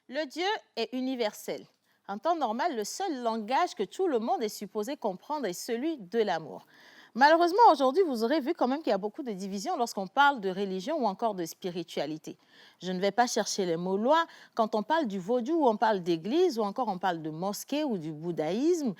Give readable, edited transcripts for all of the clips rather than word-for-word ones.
Le Dieu est universel. En temps normal, le seul langage que tout le monde est supposé comprendre est celui de l'amour. Malheureusement, aujourd'hui, vous aurez vu quand même qu'il y a beaucoup de divisions lorsqu'on parle de religion ou encore de spiritualité. Je ne vais pas chercher les mots loin. Quand on parle du vaudou ou on parle d'église ou encore on parle de mosquée ou du bouddhisme,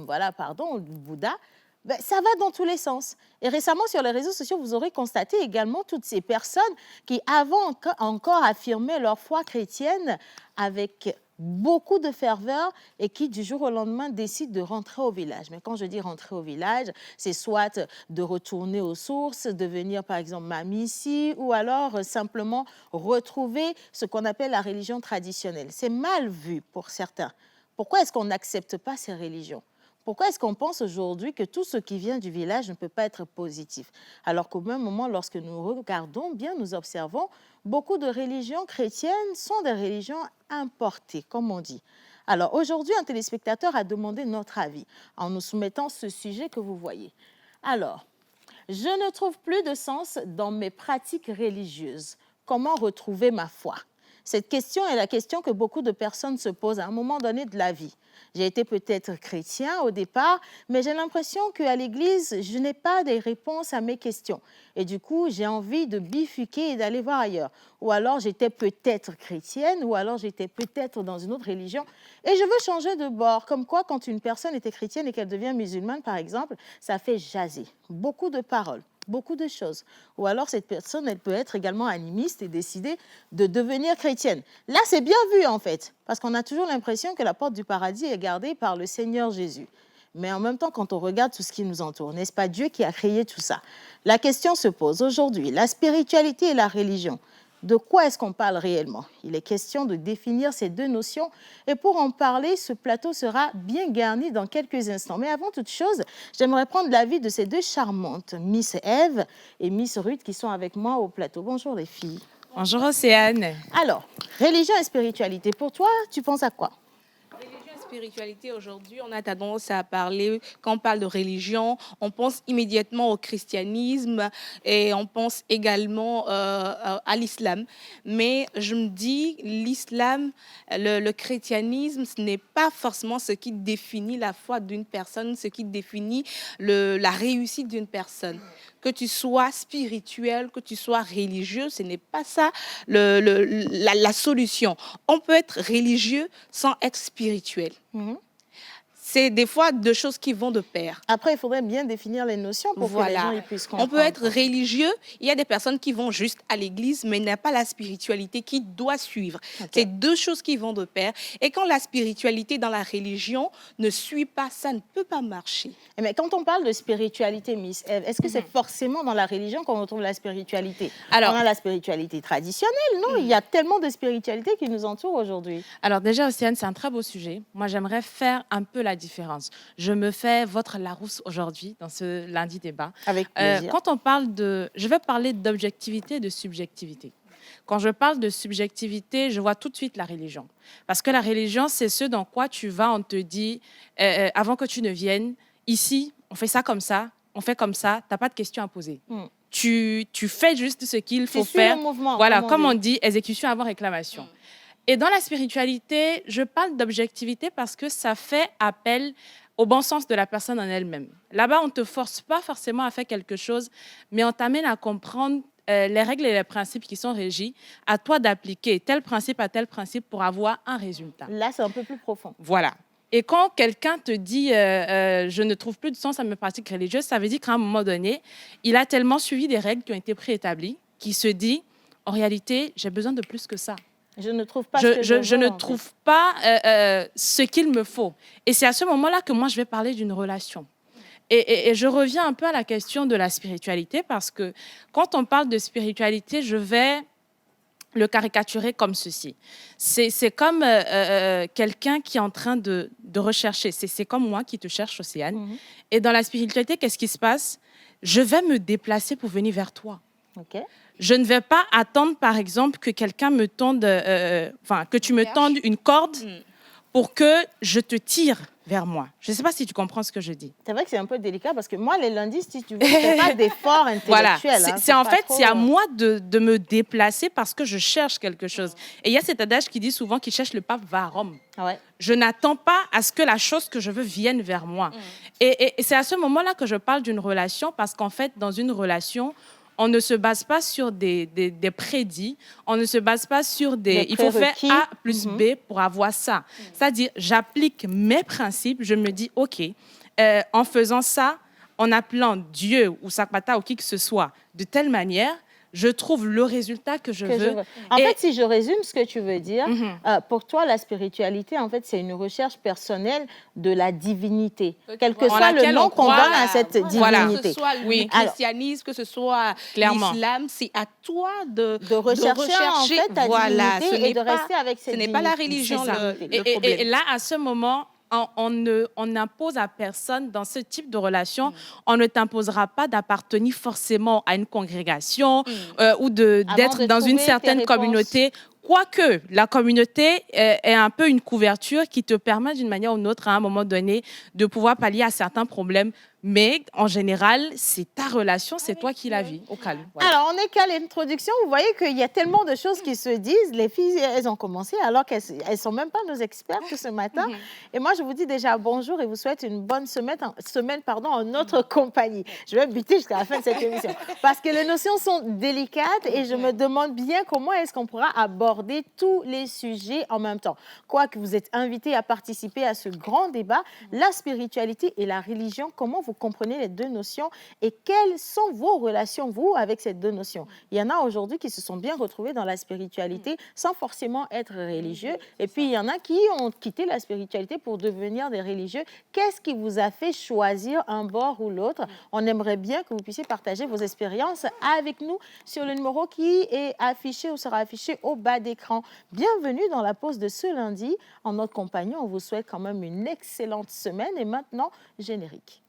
voilà, pardon, ou du Bouddha, ben, ça va dans tous les sens. Et récemment, sur les réseaux sociaux, vous aurez constaté également toutes ces personnes qui, avant encore affirmaient leur foi chrétienne avec beaucoup de ferveur et qui, du jour au lendemain, décident de rentrer au village. Mais quand je dis rentrer au village, c'est soit de retourner aux sources, devenir par exemple mamie ici, ou alors simplement retrouver ce qu'on appelle la religion traditionnelle. C'est mal vu pour certains. Pourquoi est-ce qu'on n'accepte pas ces religions? Pourquoi est-ce qu'on pense aujourd'hui que tout ce qui vient du village ne peut pas être positif? Alors qu'au même moment, lorsque nous regardons bien, nous observons, beaucoup de religions chrétiennes sont des religions importées, comme on dit. Alors aujourd'hui, un téléspectateur a demandé notre avis en nous soumettant ce sujet que vous voyez. Alors, je ne trouve plus de sens dans mes pratiques religieuses. Comment retrouver ma foi? Cette question est la question que beaucoup de personnes se posent à un moment donné de la vie. J'ai été peut-être chrétien au départ, mais j'ai l'impression qu'à l'église, je n'ai pas des réponses à mes questions. Et du coup, j'ai envie de bifurquer et d'aller voir ailleurs. Ou alors, j'étais peut-être chrétienne, ou alors j'étais peut-être dans une autre religion, et je veux changer de bord. Comme quoi, quand une personne était chrétienne et qu'elle devient musulmane, par exemple, ça fait jaser. Beaucoup de paroles, beaucoup de choses. Ou alors, cette personne, elle peut être également animiste et décider de devenir chrétienne. Là, c'est bien vu, en fait, parce qu'on a toujours l'impression que la porte du paradis est gardée par le Seigneur Jésus. Mais en même temps, quand on regarde tout ce qui nous entoure, n'est-ce pas Dieu qui a créé tout ça? La question se pose aujourd'hui, la spiritualité et la religion. De quoi est-ce qu'on parle réellement? Il est question de définir ces deux notions. Et pour en parler, ce plateau sera bien garni dans quelques instants. Mais avant toute chose, j'aimerais prendre l'avis de ces deux charmantes, Miss Eve et Miss Ruth, qui sont avec moi au plateau. Bonjour les filles. Bonjour Océane. Alors, religion et spiritualité, pour toi, tu penses à quoi? Spiritualité, aujourd'hui, on a tendance à parler, quand on parle de religion, on pense immédiatement au christianisme et on pense également à l'islam. Mais je me dis, l'islam, le christianisme, ce n'est pas forcément ce qui définit la foi d'une personne, ce qui définit la réussite d'une personne. Que tu sois spirituel, que tu sois religieux, ce n'est pas ça la solution. On peut être religieux sans être spirituel. C'est des fois deux choses qui vont de pair. Après, il faudrait bien définir les notions pour que les gens y puissent comprendre. On peut être religieux. Il y a des personnes qui vont juste à l'église, mais n'a pas la spiritualité qui doit suivre. Okay. C'est deux choses qui vont de pair. Et quand la spiritualité dans la religion ne suit pas, ça ne peut pas marcher. Mais quand on parle de spiritualité, Miss Eve, est-ce que c'est forcément dans la religion qu'on retrouve la spiritualité? Alors, on a la spiritualité traditionnelle, non? Il y a tellement de spiritualité qui nous entoure aujourd'hui. Alors déjà, Océane, c'est un très beau sujet. Moi, j'aimerais faire un peu la différence. Je me fais votre Larousse aujourd'hui dans ce lundi débat. Avec plaisir. Quand on parle je vais parler d'objectivité et de subjectivité. Quand je parle de subjectivité, je vois tout de suite la religion. Parce que la religion, c'est ce dans quoi tu vas, on te dit, avant que tu ne viennes, ici, on fait ça, on fait comme ça, tu n'as pas de questions à poser. Tu fais juste ce qu'il faut faire. Le mouvement, voilà, comme on dit, exécution avant réclamation. Et dans la spiritualité, je parle d'objectivité parce que ça fait appel au bon sens de la personne en elle-même. Là-bas, on ne te force pas forcément à faire quelque chose, mais on t'amène à comprendre les règles et les principes qui sont régis, à toi d'appliquer tel principe à tel principe pour avoir un résultat. Là, c'est un peu plus profond. Voilà. Et quand quelqu'un te dit je ne trouve plus de sens à mes pratiques religieuses, ça veut dire qu'à un moment donné, il a tellement suivi des règles qui ont été préétablies qu'il se dit, en réalité, j'ai besoin de plus que ça. Je ne trouve pas ce qu'il me faut. Et c'est à ce moment-là que moi, je vais parler d'une relation. Et je reviens un peu à la question de la spiritualité parce que quand on parle de spiritualité, je vais le caricaturer comme ceci. C'est comme quelqu'un qui est en train de rechercher. C'est comme moi qui te cherche, Océane. Et dans la spiritualité, qu'est-ce qui se passe? Je vais me déplacer pour venir vers toi. OK. Je ne vais pas attendre, par exemple, que quelqu'un me tende, que tu me tendes une corde pour que je te tire vers moi. Je ne sais pas si tu comprends ce que je dis. C'est vrai que c'est un peu délicat parce que moi, les lundis, si tu veux, je ne fais pas d'efforts intellectuels. Voilà. C'est en fait, c'est à moi de me déplacer parce que je cherche quelque chose. Et il y a cet adage qui dit souvent qu'il cherche le pape va à Rome. Ouais. Je n'attends pas à ce que la chose que je veux vienne vers moi. Et c'est à ce moment-là que je parle d'une relation parce qu'en fait, dans une relation, on ne se base pas sur des prédits, on ne se base pas sur des... Il faut faire A plus B pour avoir ça. C'est-à-dire, j'applique mes principes, je me dis, OK, en faisant ça, en appelant Dieu ou Sakpata ou qui que ce soit de telle manière, je trouve le résultat que je veux. En fait, si je résume ce que tu veux dire, pour toi, la spiritualité, en fait, c'est une recherche personnelle de la divinité, quel que soit le nom qu'on donne à cette divinité. Que ce soit le christianisme, que ce soit l'islam, c'est à toi de rechercher en fait ta divinité et de rester avec cette divinité. Ce n'est pas la religion, le problème. Et là, à ce moment, on n'impose à personne dans ce type de relation, on ne t'imposera pas d'appartenir forcément à une congrégation ou d'être dans une certaine communauté. Quoique la communauté est un peu une couverture qui te permet d'une manière ou d'une autre à un moment donné de pouvoir pallier à certains problèmes. Mais en général, c'est ta relation, c'est toi qui la vis au calme. Voilà. Alors, on est qu'à l'introduction. Vous voyez qu'il y a tellement de choses qui se disent. Les filles, elles ont commencé alors qu'elles ne sont même pas nos expertes ce matin. Et moi, je vous dis déjà bonjour et vous souhaite une bonne semaine en notre compagnie. Je vais buter jusqu'à la fin de cette émission. Parce que les notions sont délicates et je me demande bien comment est-ce qu'on pourra aborder tous les sujets en même temps. Quoique vous êtes invités à participer à ce grand débat, la spiritualité et la religion, comment vous comprenez les deux notions et quelles sont vos relations, vous, avec ces deux notions. Il y en a aujourd'hui qui se sont bien retrouvés dans la spiritualité sans forcément être religieux. Et puis, il y en a qui ont quitté la spiritualité pour devenir des religieux. Qu'est-ce qui vous a fait choisir un bord ou l'autre? On aimerait bien que vous puissiez partager vos expériences avec nous sur le numéro qui est affiché ou sera affiché au bas d'écran. Bienvenue dans la pause de ce lundi. En notre compagnie, on vous souhaite quand même une excellente semaine. Et maintenant, générique.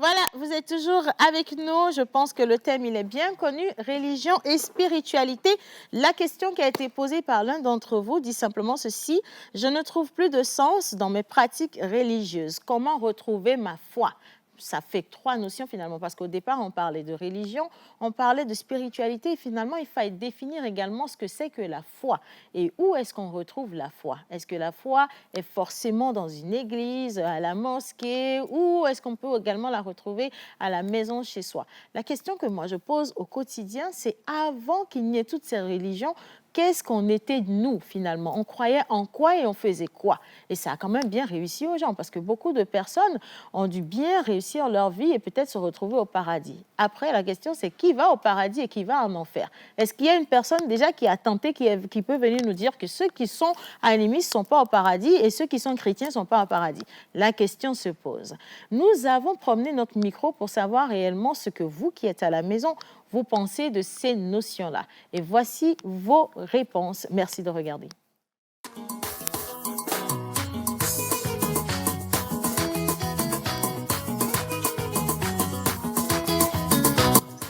Voilà, vous êtes toujours avec nous. Je pense que le thème, il est bien connu, religion et spiritualité. La question qui a été posée par l'un d'entre vous dit simplement ceci: je ne trouve plus de sens dans mes pratiques religieuses. Comment retrouver ma foi? Ça fait trois notions finalement, parce qu'au départ, on parlait de religion, on parlait de spiritualité, et finalement, il fallait définir également ce que c'est que la foi. Et où est-ce qu'on retrouve la foi? Est-ce que la foi est forcément dans une église, à la mosquée, ou est-ce qu'on peut également la retrouver à la maison chez soi? La question que moi je pose au quotidien, c'est avant qu'il n'y ait toutes ces religions, qu'est-ce qu'on était nous finalement? On croyait en quoi et on faisait quoi? Et ça a quand même bien réussi aux gens, parce que beaucoup de personnes ont dû bien réussir leur vie et peut-être se retrouver au paradis. Après, la question c'est qui va au paradis et qui va en enfer? Est-ce qu'il y a une personne déjà qui a tenté, qui peut venir nous dire que ceux qui sont animistes ne sont pas au paradis et ceux qui sont chrétiens ne sont pas au paradis? La question se pose. Nous avons promené notre micro pour savoir réellement ce que vous qui êtes à la maison, vous pensez de ces notions-là. Et voici vos réponses. Merci de regarder.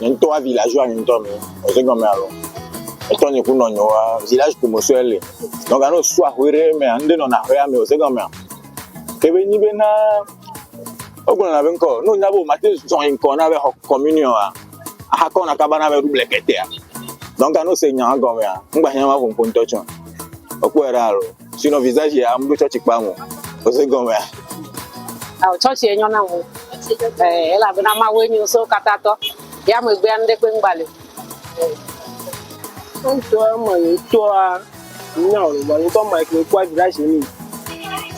Ntoa villageois ntomi ozengome alo etoni kunonyoa village kumoswele donc ano swa hwere me ande no na hwea me ozengome kebe ni bena ogona na benko no nyabo mate so inko na be communion a ha ko na kabana be double kete a donc ano se nya ngome a ngba hia ma fun ponto chon okwera alo sino visage ya mdo church pa mo ozengome a church enyo na wo ela bena ma wenyu so katato ya mo gbe ande pe ngbale to mo to a nya o mo to ma ke kwa village ni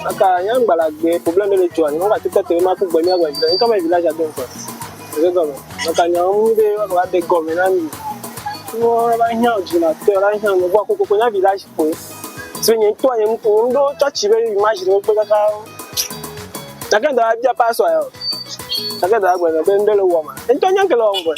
aka nya ngbala gbe problem le to ani nga tete ma ku gbe mi agba village to ma village adon ko e go mo aka nya mu de wa de go me na ni wo ba nya o jina to ra nya mo gwa ko nya village po so nya to anya mu ko ndo church be imagine mo pe kaka Takkan da abia paso yo. Takkan da agba na ben dele wo ma. Ento nyanke lo ngwe.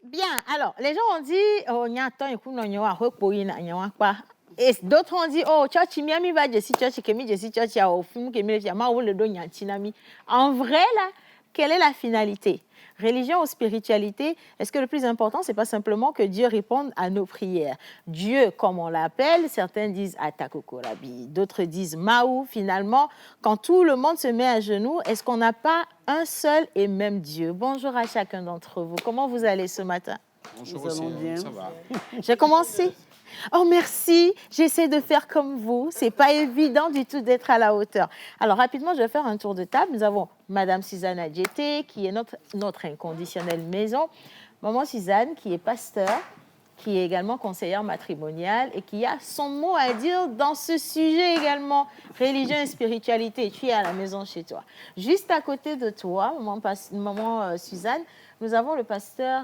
Bien, alors, les gens ont dit, oh, nyato, écoute, non, nyawa, repoyi, na, nyawa, pas. Et d'autres ont dit, oh, church, miami va jesi church, kemi jesi church, ya, au film, kemi, ya, ma, ou le do, nyantinami. En vrai, là, quelle est la finalité? Religion ou spiritualité, est-ce que le plus important, c'est pas simplement que Dieu réponde à nos prières? Dieu, comme on l'appelle, certains disent Atakokorabi, d'autres disent Maou. Finalement, quand tout le monde se met à genoux, est-ce qu'on n'a pas un seul et même Dieu? Bonjour à chacun d'entre vous. Comment vous allez ce matin? Bonjour aussi, ça va. J'ai commencé. Oh, merci. J'essaie de faire comme vous. C'est pas évident du tout d'être à la hauteur. Alors, rapidement, je vais faire un tour de table. Nous avons Madame Suzanne Adjeté, qui est notre inconditionnelle maison. Maman Suzanne, qui est pasteur, qui est également conseillère matrimoniale et qui a son mot à dire dans ce sujet également, religion et spiritualité. Tu es à la maison chez toi. Juste à côté de toi, maman Suzanne, nous avons le pasteur...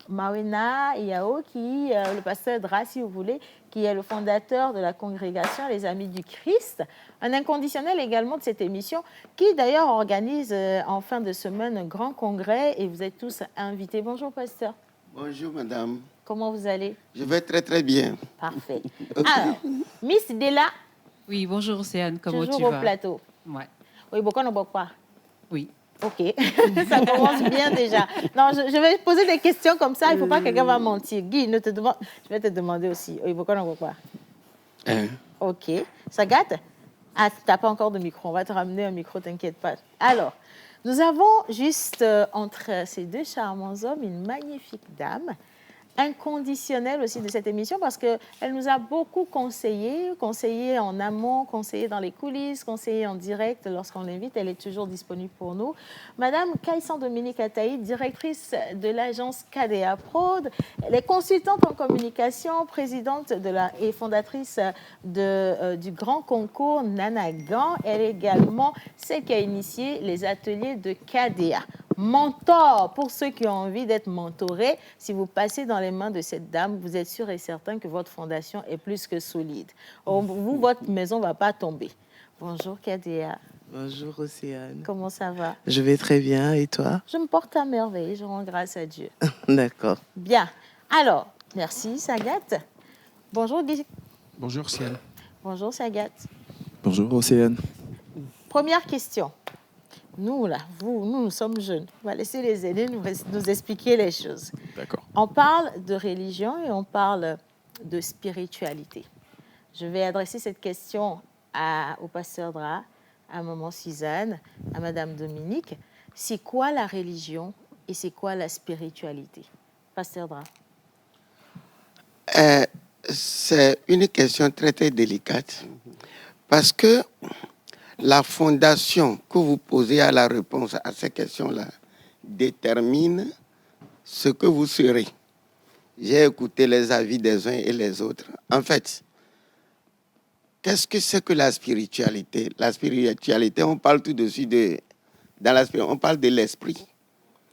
Mawena Yao, qui le pasteur Dra, si vous voulez, qui est le fondateur de la congrégation Les Amis du Christ, un inconditionnel également de cette émission, qui d'ailleurs organise en fin de semaine un grand congrès et vous êtes tous invités. Bonjour pasteur. Bonjour madame. Comment vous allez? Je vais très très bien. Parfait. Alors, Miss Della. Oui, bonjour Océane, comment tu vas? Toujours au plateau. Ouais. Oui, pourquoi on ne boit pas? Oui. Ok, ça commence bien déjà. Non, je vais poser des questions comme ça, il ne faut pas que quelqu'un va mentir. Guy, je vais te demander aussi. Oui, pourquoi on ne boit pas? Ok, ça gâte? Ah, tu n'as pas encore de micro, on va te ramener un micro, t'inquiète pas. Alors, nous avons juste entre ces deux charmants hommes une magnifique dame, inconditionnelle aussi de cette émission parce qu'elle nous a beaucoup conseillé en amont, conseillé dans les coulisses, conseillé en direct lorsqu'on l'invite. Elle est toujours disponible pour nous. Madame Kaïsan Dominique Ataï, directrice de l'agence KDA Prod. Elle est consultante en communication, présidente et fondatrice du grand concours Nanagan. Elle est également celle qui a initié les ateliers de KDA. Mentor, pour ceux qui ont envie d'être mentorés, si vous passez dans les mains de cette dame, vous êtes sûr et certain que votre fondation est plus que solide. Vous, votre maison ne va pas tomber. Bonjour Kadia. Bonjour Océane. Comment ça va? Je vais très bien, et toi? Je me porte à merveille, je rends grâce à Dieu. D'accord. Bien. Alors, merci Sagat. Bonjour Guy. Bonjour Océane. Bonjour Sagat. Bonjour Océane. Première question. Nous, là, nous sommes jeunes. On va laisser les aînés nous expliquer les choses. D'accord. On parle de religion et on parle de spiritualité. Je vais adresser cette question au pasteur Dra, à maman Suzanne, à madame Dominique. C'est quoi la religion et c'est quoi la spiritualité? Pasteur Dra. C'est une question très très délicate parce que la fondation que vous posez à la réponse à ces questions-là détermine ce que vous serez. J'ai écouté les avis des uns et les autres. En fait, qu'est-ce que c'est que la spiritualité? La spiritualité, on parle tout de suite on parle de l'esprit.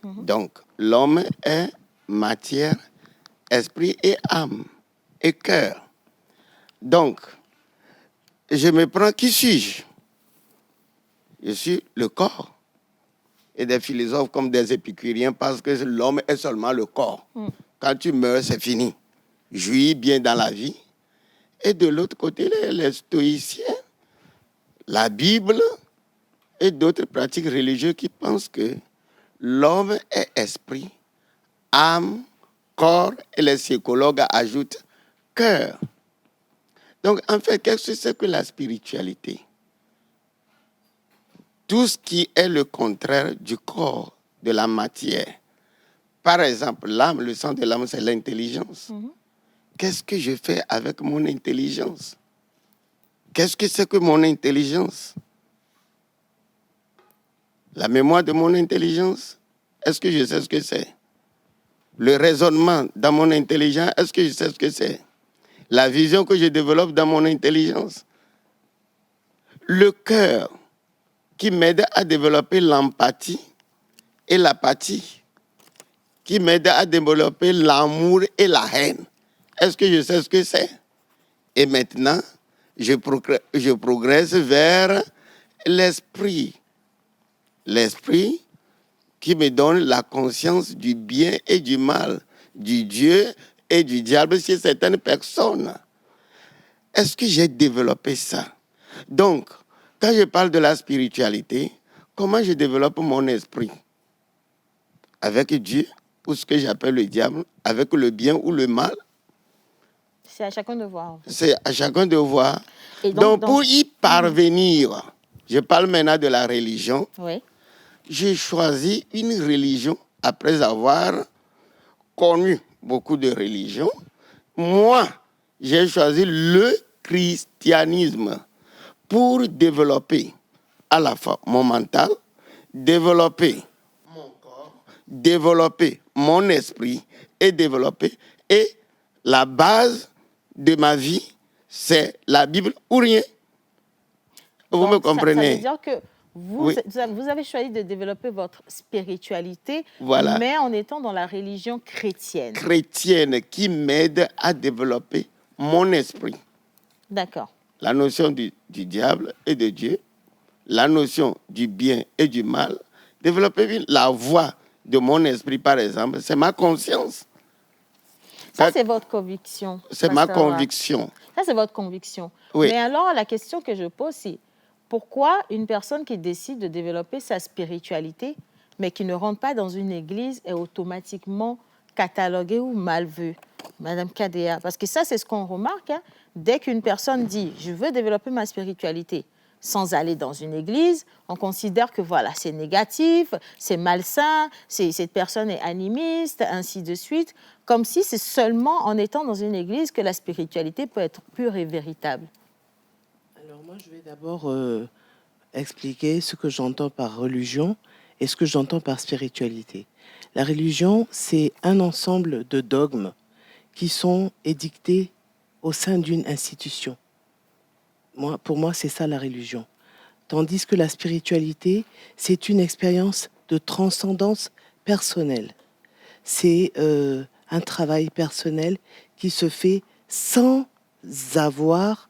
Donc, l'homme est matière, esprit et âme et cœur. Donc, je me prends, qui suis-je? Je suis le corps. Et des philosophes comme des épicuriens pensent que l'homme est seulement le corps. Quand tu meurs, c'est fini. Jouis bien dans la vie. Et de l'autre côté, les stoïciens, la Bible et d'autres pratiques religieuses qui pensent que l'homme est esprit, âme, corps, et les psychologues ajoutent cœur. Donc, en fait, qu'est-ce que c'est que la spiritualité? Tout ce qui est le contraire du corps, de la matière. Par exemple, l'âme, le sang de l'âme, c'est l'intelligence. Qu'est-ce que je fais avec mon intelligence? Qu'est-ce que c'est que mon intelligence? La mémoire de mon intelligence, est-ce que je sais ce que c'est? Le raisonnement dans mon intelligence, est-ce que je sais ce que c'est? La vision que je développe dans mon intelligence. Le cœur qui m'aide à développer l'empathie et l'apathie. qui m'aide à développer l'amour et la haine. Est-ce que je sais ce que c'est? Et maintenant, je progresse vers l'esprit. L'esprit qui me donne la conscience du bien et du mal, du Dieu et du diable chez certaines personnes. Est-ce que j'ai développé ça? Donc, quand je parle de la spiritualité, comment je développe mon esprit? Avec Dieu, ou ce que j'appelle le diable, avec le bien ou le mal? C'est à chacun de voir. En fait. C'est à chacun de voir. Et donc, pour y parvenir, je parle maintenant de la religion. Oui. J'ai choisi une religion après avoir connu beaucoup de religions. Moi, j'ai choisi le christianisme pour développer à la fois mon mental, développer mon corps, développer mon esprit et développer. Et la base de ma vie, c'est la Bible ou rien. Vous me comprenez? Ça veut dire que vous avez choisi de développer votre spiritualité, voilà, mais en étant dans la religion chrétienne. Chrétienne qui m'aide à développer mon esprit. D'accord. La notion du diable et de Dieu, la notion du bien et du mal. Développer la voix de mon esprit, par exemple, c'est ma conscience. Ça, c'est votre conviction. C'est ma conviction. Ça, c'est votre conviction. Oui. Mais alors, la question que je pose, c'est pourquoi une personne qui décide de développer sa spiritualité, mais qui ne rentre pas dans une église, est automatiquement cataloguée ou mal vue? Madame Kadea, parce que ça, c'est ce qu'on remarque. Hein. Dès qu'une personne dit « je veux développer ma spiritualité », sans aller dans une église, on considère que voilà, c'est négatif, c'est malsain, cette personne est animiste, ainsi de suite, comme si c'est seulement en étant dans une église que la spiritualité peut être pure et véritable. Alors moi, je vais d'abord expliquer ce que j'entends par religion et ce que j'entends par spiritualité. La religion, c'est un ensemble de dogmes qui sont édictés au sein d'une institution. Pour moi, c'est ça la religion. Tandis que la spiritualité, c'est une expérience de transcendance personnelle. C'est un travail personnel qui se fait sans avoir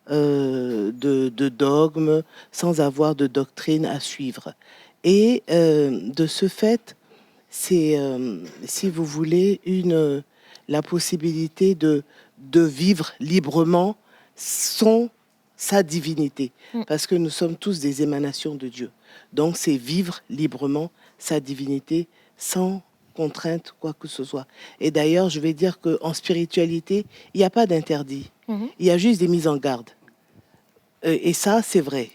de dogme, sans avoir de doctrine à suivre. Et de ce fait, c'est, si vous voulez, la possibilité de vivre librement sa divinité, parce que nous sommes tous des émanations de Dieu. Donc, c'est vivre librement sa divinité sans contrainte, quoi que ce soit. Et d'ailleurs, je vais dire qu'en spiritualité, il n'y a pas d'interdit. Il y a juste des mises en garde. Et ça, c'est vrai.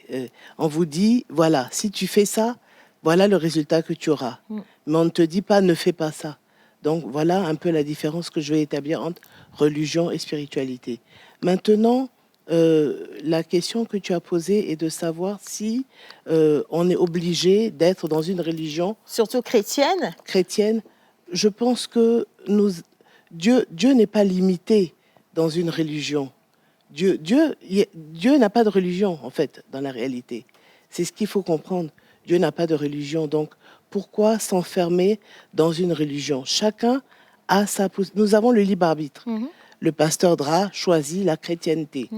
On vous dit, voilà, si tu fais ça, voilà le résultat que tu auras. Mais on ne te dit pas, ne fais pas ça. Donc, voilà un peu la différence que je vais établir entre religion et spiritualité. Maintenant, la question que tu as posée est de savoir si on est obligé d'être dans une religion... Surtout chrétienne. Chrétienne. Je pense que Dieu n'est pas limité dans une religion. Dieu n'a pas de religion, en fait, dans la réalité. C'est ce qu'il faut comprendre. Dieu n'a pas de religion. Donc, pourquoi s'enfermer dans une religion? Chacun a sa... Nous avons le libre arbitre. Le pasteur Dra choisit la chrétienté.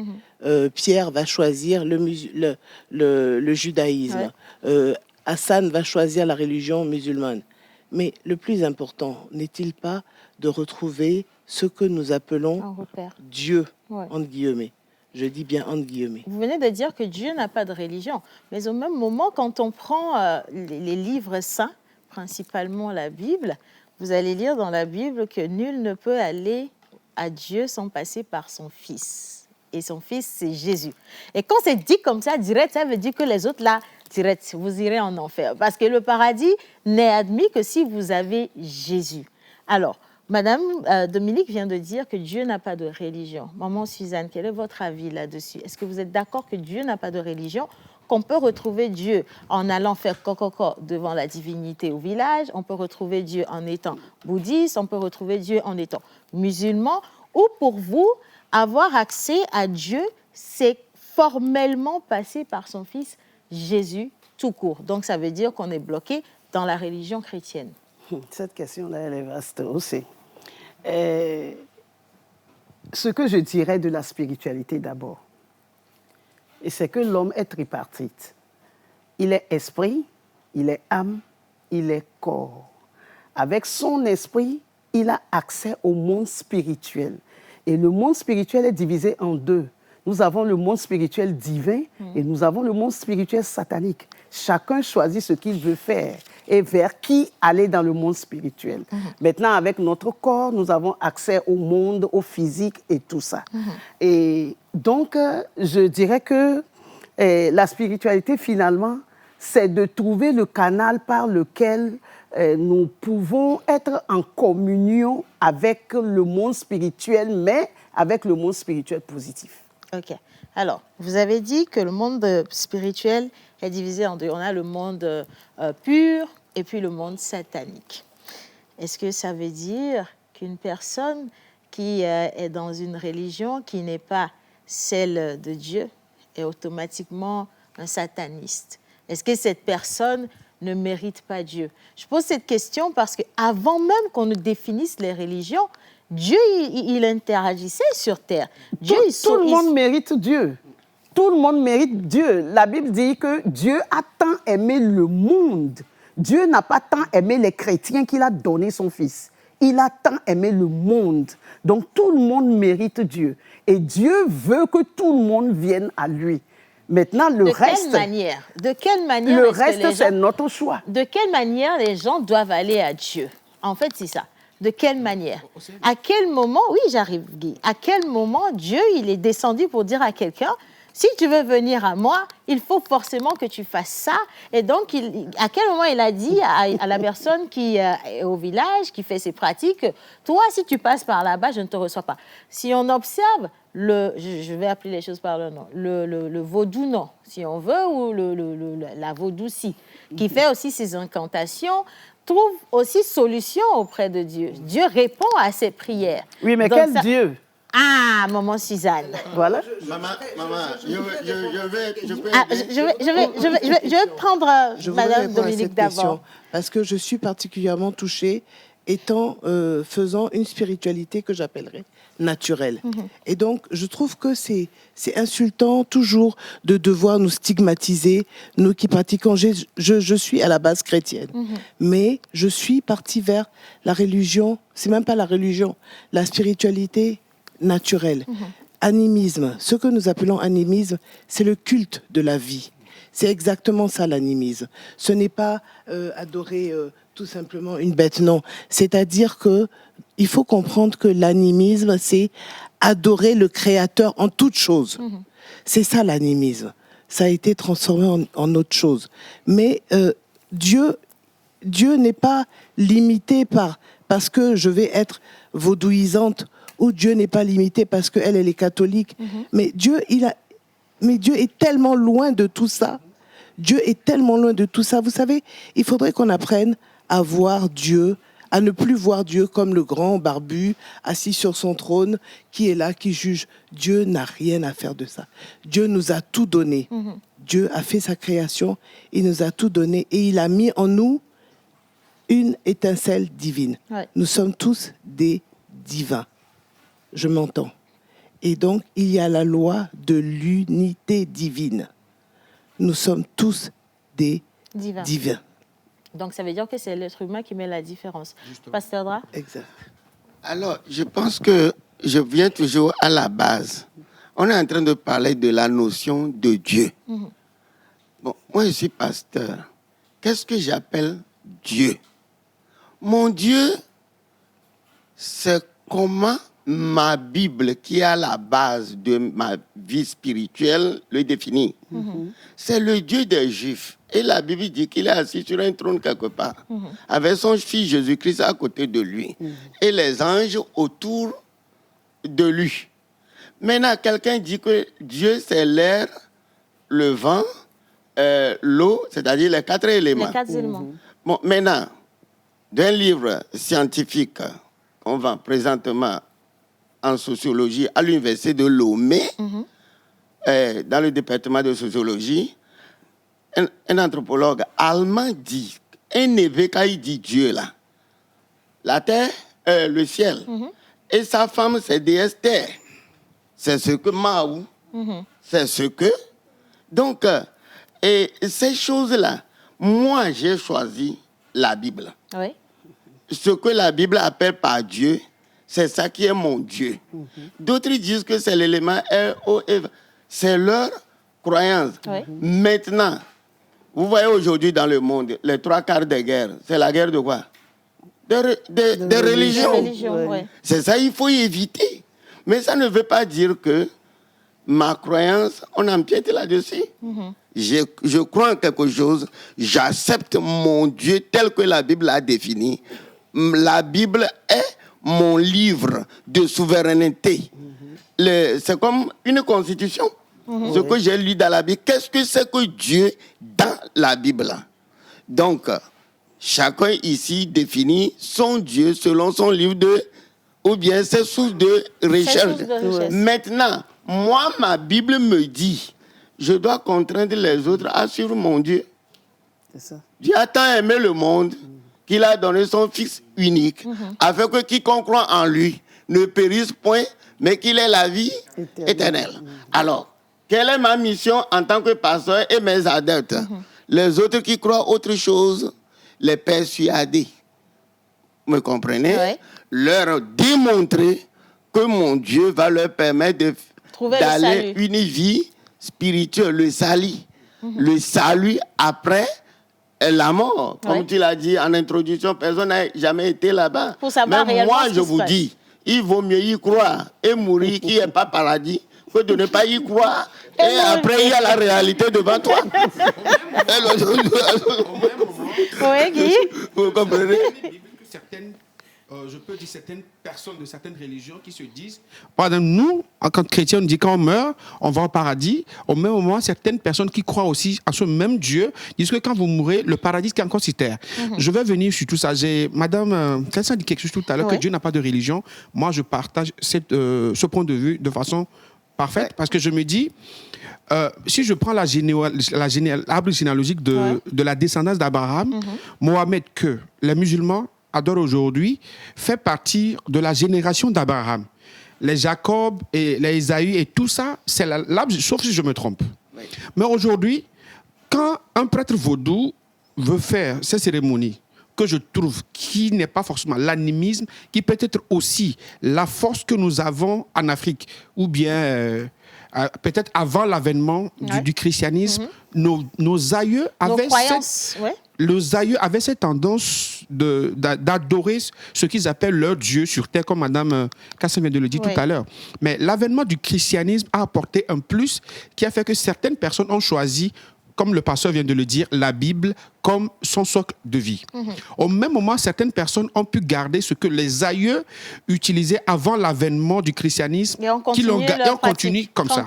Pierre va choisir le judaïsme. Ouais. Hassan va choisir la religion musulmane. Mais le plus important, n'est-il pas de retrouver ce que nous appelons Dieu, entre guillemets. Je dis bien entre guillemets. Vous venez de dire que Dieu n'a pas de religion. Mais au même moment, quand on prend les livres saints, principalement la Bible, vous allez lire dans la Bible que nul ne peut aller à Dieu sans passer par son Fils. Et son Fils, c'est Jésus. Et quand c'est dit comme ça, direct, ça veut dire que les autres, là, direct, vous irez en enfer. Parce que le paradis n'est admis que si vous avez Jésus. Alors, Madame Dominique vient de dire que Dieu n'a pas de religion. Maman Suzanne, quel est votre avis là-dessus? Est-ce que vous êtes d'accord que Dieu n'a pas de religion? Qu'on peut retrouver Dieu en allant faire coco devant la divinité au village, on peut retrouver Dieu en étant bouddhiste, on peut retrouver Dieu en étant musulman, ou pour vous, avoir accès à Dieu, c'est formellement passer par son Fils Jésus tout court. Donc ça veut dire qu'on est bloqué dans la religion chrétienne. Cette question-là, elle est vaste aussi. Ce que je dirais de la spiritualité d'abord, c'est que l'homme est tripartite. Il est esprit, il est âme, il est corps. Avec son esprit, il a accès au monde spirituel. Et le monde spirituel est divisé en deux. Nous avons le monde spirituel divin et nous avons le monde spirituel satanique. Chacun choisit ce qu'il veut faire et vers qui aller dans le monde spirituel. Maintenant, avec notre corps, nous avons accès au monde, au physique et tout ça. Et donc, je dirais que la spiritualité, finalement, c'est de trouver le canal par lequel nous pouvons être en communion avec le monde spirituel, mais avec le monde spirituel positif. OK. Alors, vous avez dit que le monde spirituel est divisé en deux. On a le monde pur et puis le monde satanique. Est-ce que ça veut dire qu'une personne qui est dans une religion qui n'est pas celle de Dieu est automatiquement un sataniste? Est-ce que cette personne ne mérite pas Dieu? Je pose cette question parce qu'avant même qu'on ne définisse les religions, Dieu, il interagissait sur terre. Dieu, tout le monde mérite Dieu. Tout le monde mérite Dieu. La Bible dit que Dieu a tant aimé le monde. Dieu n'a pas tant aimé les chrétiens qu'il a donné son Fils. Il a tant aimé le monde. Donc tout le monde mérite Dieu. Et Dieu veut que tout le monde vienne à lui. Maintenant, le reste... De quelle manière le reste, c'est notre choix. De quelle manière les gens doivent aller à Dieu? En fait, c'est ça. De quelle manière? À quel moment, oui, j'arrive, Guy, à quel moment Dieu, il est descendu pour dire à quelqu'un, si tu veux venir à moi, il faut forcément que tu fasses ça. Et donc, à quel moment il a dit à la personne qui est au village, qui fait ses pratiques, toi, si tu passes par là-bas, je ne te reçois pas. Si on observe, je vais appeler les choses par le nom, le vaudou, non, si on veut, ou la vaudoucie, qui fait aussi ses incantations, trouve aussi solution auprès de Dieu. Dieu répond à ses prières. Oui, mais donc, quel Dieu? Ah, maman Suzanne. Voilà. Maman, je vais prendre Madame Dominique d'abord. Parce que je suis particulièrement touchée faisant une spiritualité que j'appellerais naturelle. Et donc, je trouve que c'est insultant toujours de devoir nous stigmatiser, nous qui pratiquons. Je suis à la base chrétienne, mais je suis partie vers la religion, c'est même pas la religion, la spiritualité naturelle. Animisme, ce que nous appelons animisme, c'est le culte de la vie. C'est exactement ça l'animisme. Ce n'est pas adorer tout simplement une bête, non. C'est-à-dire que il faut comprendre que l'animisme, c'est adorer le Créateur en toute chose. C'est ça l'animisme. Ça a été transformé en autre chose. Mais Dieu n'est pas limité parce que je vais être vaudouisante, ou Dieu n'est pas limité parce qu'elle est catholique. Mais Dieu est tellement loin de tout ça. Dieu est tellement loin de tout ça. Vous savez, il faudrait qu'on apprenne à voir Dieu, à ne plus voir Dieu comme le grand barbu assis sur son trône qui est là, qui juge. Dieu n'a rien à faire de ça. Dieu nous a tout donné. Dieu a fait sa création, il nous a tout donné et il a mis en nous une étincelle divine. Ouais. Nous sommes tous des divins. Je m'entends. Et donc, il y a la loi de l'unité divine. Nous sommes tous des divins. Donc, ça veut dire que c'est l'être humain qui met la différence. Justement. Pasteur Dra? Exact. Alors, je pense que je viens toujours à la base. On est en train de parler de la notion de Dieu. Bon, moi, je suis pasteur. Qu'est-ce que j'appelle Dieu? Mon Dieu, c'est comment ma Bible, qui est à la base de ma vie spirituelle, le définit. C'est le Dieu des Juifs. Et la Bible dit qu'il est assis sur un trône quelque part, avec son fils Jésus-Christ à côté de lui, et les anges autour de lui. Maintenant, quelqu'un dit que Dieu, c'est l'air, le vent, l'eau, c'est-à-dire les 4 éléments. Les 4 éléments. Bon, maintenant, d'un livre scientifique qu'on vend présentement en sociologie à l'université de Lomé, dans le département de sociologie, un anthropologue allemand dit, un évêque a dit Dieu là, la terre, le ciel. Et sa femme, c'est déesse terre. C'est ce que Maou, c'est ce que... Donc, et ces choses-là, moi, j'ai choisi la Bible. Oui. Ce que la Bible appelle par Dieu, c'est ça qui est mon Dieu. D'autres disent que c'est l'élément R-O-F. C'est leur croyance. Oui. Maintenant, vous voyez aujourd'hui dans le monde, les 3/4 des guerres, c'est la guerre de quoi? Des religions. Ouais. C'est ça, il faut y éviter. Mais ça ne veut pas dire que ma croyance, on empiète là-dessus. Je crois en quelque chose, j'accepte mon Dieu tel que la Bible l'a défini. La Bible est mon livre de souveraineté. C'est comme une constitution. Ce que j'ai lu dans la Bible, qu'est-ce que c'est que Dieu dans la Bible? Donc, chacun ici définit son Dieu selon son livre ou bien ses sources de recherche. Maintenant, moi, ma Bible me dit, je dois contraindre les autres à suivre mon Dieu. Dieu a tant aimé le monde qu'il a donné son Fils unique, afin que quiconque croit en lui ne périsse point, mais qu'il ait la vie éternelle. Alors, quelle est ma mission en tant que pasteur et mes adeptes? Les autres qui croient autre chose, les persuader. Vous me comprenez? Oui. Leur démontrer que mon Dieu va leur permettre d'aller une vie spirituelle, le salut. Le salut après la mort. Comme tu l'as dit en introduction, personne n'a jamais été là-bas. Mais moi, je vous dis, il vaut mieux y croire et mourir qui n'est pas paradis que de ne pas y croire. Et après, il y a la réalité devant toi. Oui, Guy. Vous comprenez? Je peux dire certaines personnes de certaines religions qui se disent, par exemple, nous, en tant que chrétiens, on dit quand on meurt, on va au paradis. Au même moment, certaines personnes qui croient aussi à ce même Dieu disent que quand vous mourrez, le paradis est encore sur terre. Je vais venir sur tout ça. Madame, quelqu'un dit quelque chose tout à l'heure, que Dieu n'a pas de religion. Moi, je partage ce point de vue de façon parfaite parce que je me dis, si je prends l'arbre généalogique de la descendance d'Abraham, Mohamed, que les musulmans adore aujourd'hui, fait partie de la génération d'Abraham. Les Jacob et les Isaïe et tout ça, c'est l'arbre, sauf si je me trompe. Oui. Mais aujourd'hui, quand un prêtre vaudou veut faire ces cérémonies, que je trouve qui n'est pas forcément l'animisme, qui peut être aussi la force que nous avons en Afrique, ou bien peut-être avant l'avènement du christianisme, nos aïeux avaient les aïeux avaient cette tendance d'adorer ce qu'ils appellent leur Dieu sur terre, comme Mme Kassim vient de le dire tout à l'heure. Mais l'avènement du christianisme a apporté un plus qui a fait que certaines personnes ont choisi, comme le pasteur vient de le dire, la Bible comme son socle de vie. Au même moment, certaines personnes ont pu garder ce que les aïeux utilisaient avant l'avènement du christianisme, et on continue comme ça.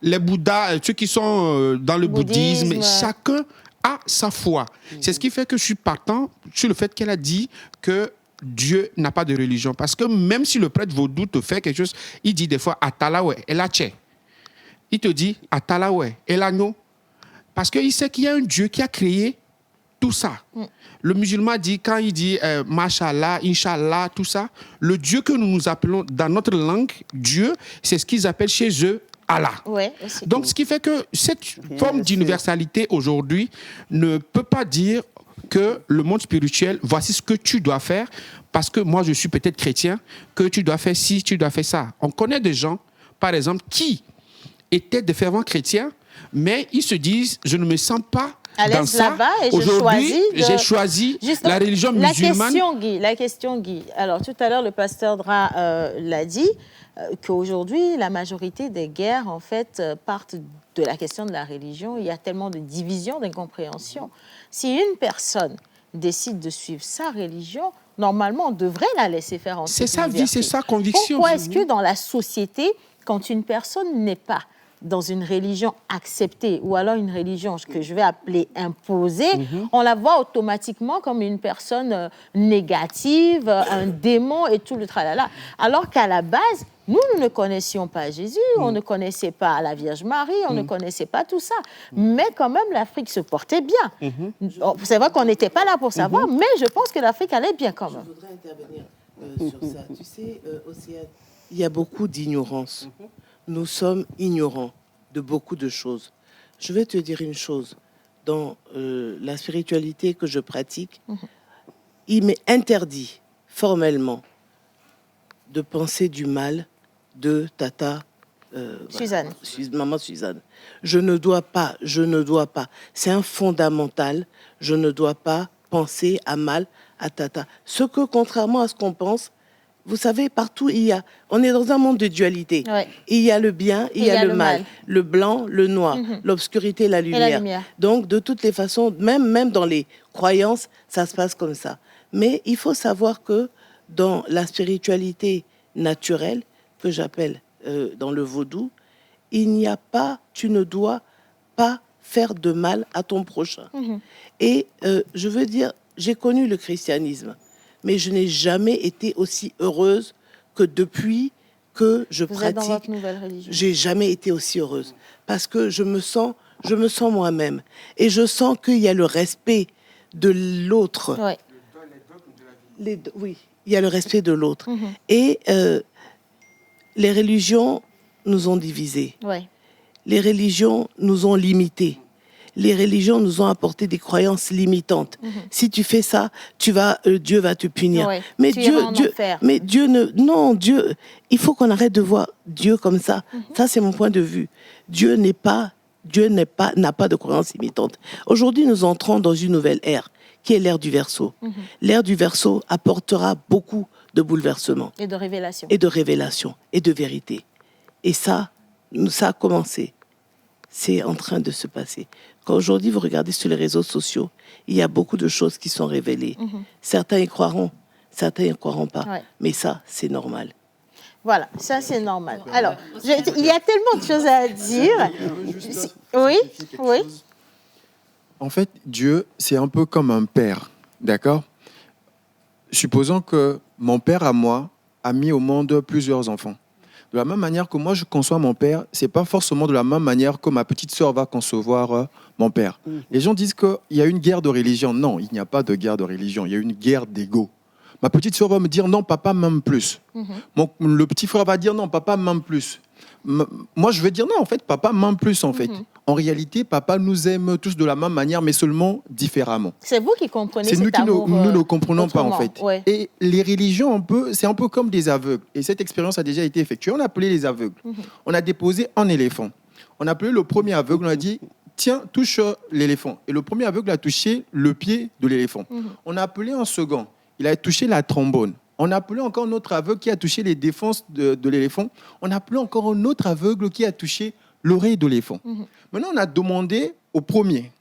Les Bouddhas, ceux qui sont dans le bouddhisme, chacun a sa foi. C'est ce qui fait que je suis partant sur le fait qu'elle a dit que Dieu n'a pas de religion. Parce que même si le prêtre vaudou te fait quelque chose, il dit des fois « Atalawe, elache ». Il te dit « Atalawe, elagno ». Parce qu'il sait qu'il y a un Dieu qui a créé tout ça. Le musulman dit, quand il dit « Mashallah, Inch'Allah », tout ça, le Dieu que nous appelons dans notre langue, Dieu, c'est ce qu'ils appellent chez eux Allah. Ouais, donc, ce qui fait que cette forme d'universalité aujourd'hui ne peut pas dire que le monde spirituel, voici ce que tu dois faire, parce que moi, je suis peut-être chrétien, que tu dois faire ci, tu dois faire ça. On connaît des gens, par exemple, qui étaient des fervents chrétiens, mais ils se disent, je ne me sens pas dans ça. Aujourd'hui, j'ai choisi la religion musulmane. La question, Guy. Alors, tout à l'heure, le pasteur Dra l'a dit, qu'aujourd'hui, la majorité des guerres, en fait, partent de la question de la religion. Il y a tellement de divisions, d'incompréhension. Si une personne décide de suivre sa religion, normalement, on devrait la laisser faire en toute liberté. C'est sa vie, c'est sa conviction. Pourquoi est-ce que dans la société, quand une personne n'est pas dans une religion acceptée, ou alors une religion que je vais appeler imposée, on la voit automatiquement comme une personne négative, un démon et tout le tralala. Alors qu'à la base, Nous ne connaissions pas Jésus, on ne connaissait pas la Vierge Marie, on ne connaissait pas tout ça. Mais quand même, l'Afrique se portait bien. C'est vrai qu'on n'était pas là pour savoir, mais je pense que l'Afrique allait bien quand même. Je voudrais intervenir sur ça. Tu sais, Océane, il y a beaucoup d'ignorance. Nous sommes ignorants de beaucoup de choses. Je vais te dire une chose. Dans la spiritualité que je pratique, il m'est interdit formellement de penser du mal de Tata Suzanne. Maman Suzanne. Je ne dois pas. C'est un fondamental. Je ne dois pas penser à mal à Tata. Ce que, contrairement à ce qu'on pense, vous savez, partout, on est dans un monde de dualité. Ouais. Il y a le bien, il y a le mal. Le blanc, le noir, l'obscurité, la lumière. Donc, de toutes les façons, même dans les croyances, ça se passe comme ça. Mais il faut savoir que dans la spiritualité naturelle, que j'appelle dans le vaudou, tu ne dois pas faire de mal à ton prochain. Et je veux dire, j'ai connu le christianisme, mais je n'ai jamais été aussi heureuse que depuis que je pratique. Êtes dans votre nouvelle religion. J'ai jamais été aussi heureuse parce que je me sens moi-même et je sens qu'il y a le respect de l'autre. Ouais. Oui, il y a le respect de l'autre. Et les religions nous ont divisés. Ouais. Les religions nous ont limités. Les religions nous ont apporté des croyances limitantes. Si tu fais ça, Dieu va te punir. Ouais. Mais Dieu, il faut qu'on arrête de voir Dieu comme ça. Ça, c'est mon point de vue. Dieu n'a pas de croyances limitantes. Aujourd'hui, nous entrons dans une nouvelle ère, qui est l'ère du Verseau. L'ère du Verseau apportera beaucoup de bouleversements. Et de révélation. Et de révélation, et de vérité. Et ça a commencé. C'est en train de se passer. Quand aujourd'hui, vous regardez sur les réseaux sociaux, il y a beaucoup de choses qui sont révélées. Certains y croiront, certains n'y croiront pas. Ouais. Mais ça, c'est normal. Voilà, ça c'est normal. Alors, il y a tellement de choses à dire. Oui. En fait, Dieu, c'est un peu comme un père, d'accord ? Supposons que mon père à moi a mis au monde plusieurs enfants. De la même manière que moi je conçois mon père, c'est pas forcément de la même manière que ma petite sœur va concevoir mon père. Les gens disent qu'il y a une guerre de religion. Non, il n'y a pas de guerre de religion, il y a une guerre d'ego. Ma petite sœur va me dire non, papa m'aime plus. Le petit frère va dire non, papa m'aime plus. Moi, je vais dire non, en fait, papa m'aime plus, en fait. En réalité, papa nous aime tous de la même manière, mais seulement différemment. C'est vous qui comprenez cet amour. C'est nous qui ne comprenons pas, en fait. Ouais. Et les religions, c'est un peu comme des aveugles. Et cette expérience a déjà été effectuée. On a appelé les aveugles. On a déposé un éléphant. On a appelé le premier aveugle, on a dit, tiens, touche l'éléphant. Et le premier aveugle a touché le pied de l'éléphant. On a appelé un second. Il a touché la trombone. On a appelé encore un autre aveugle qui a touché les défenses de l'éléphant. On a appelé encore un autre aveugle qui a touché l'oreille de l'éléphant. Maintenant, on a demandé au premier.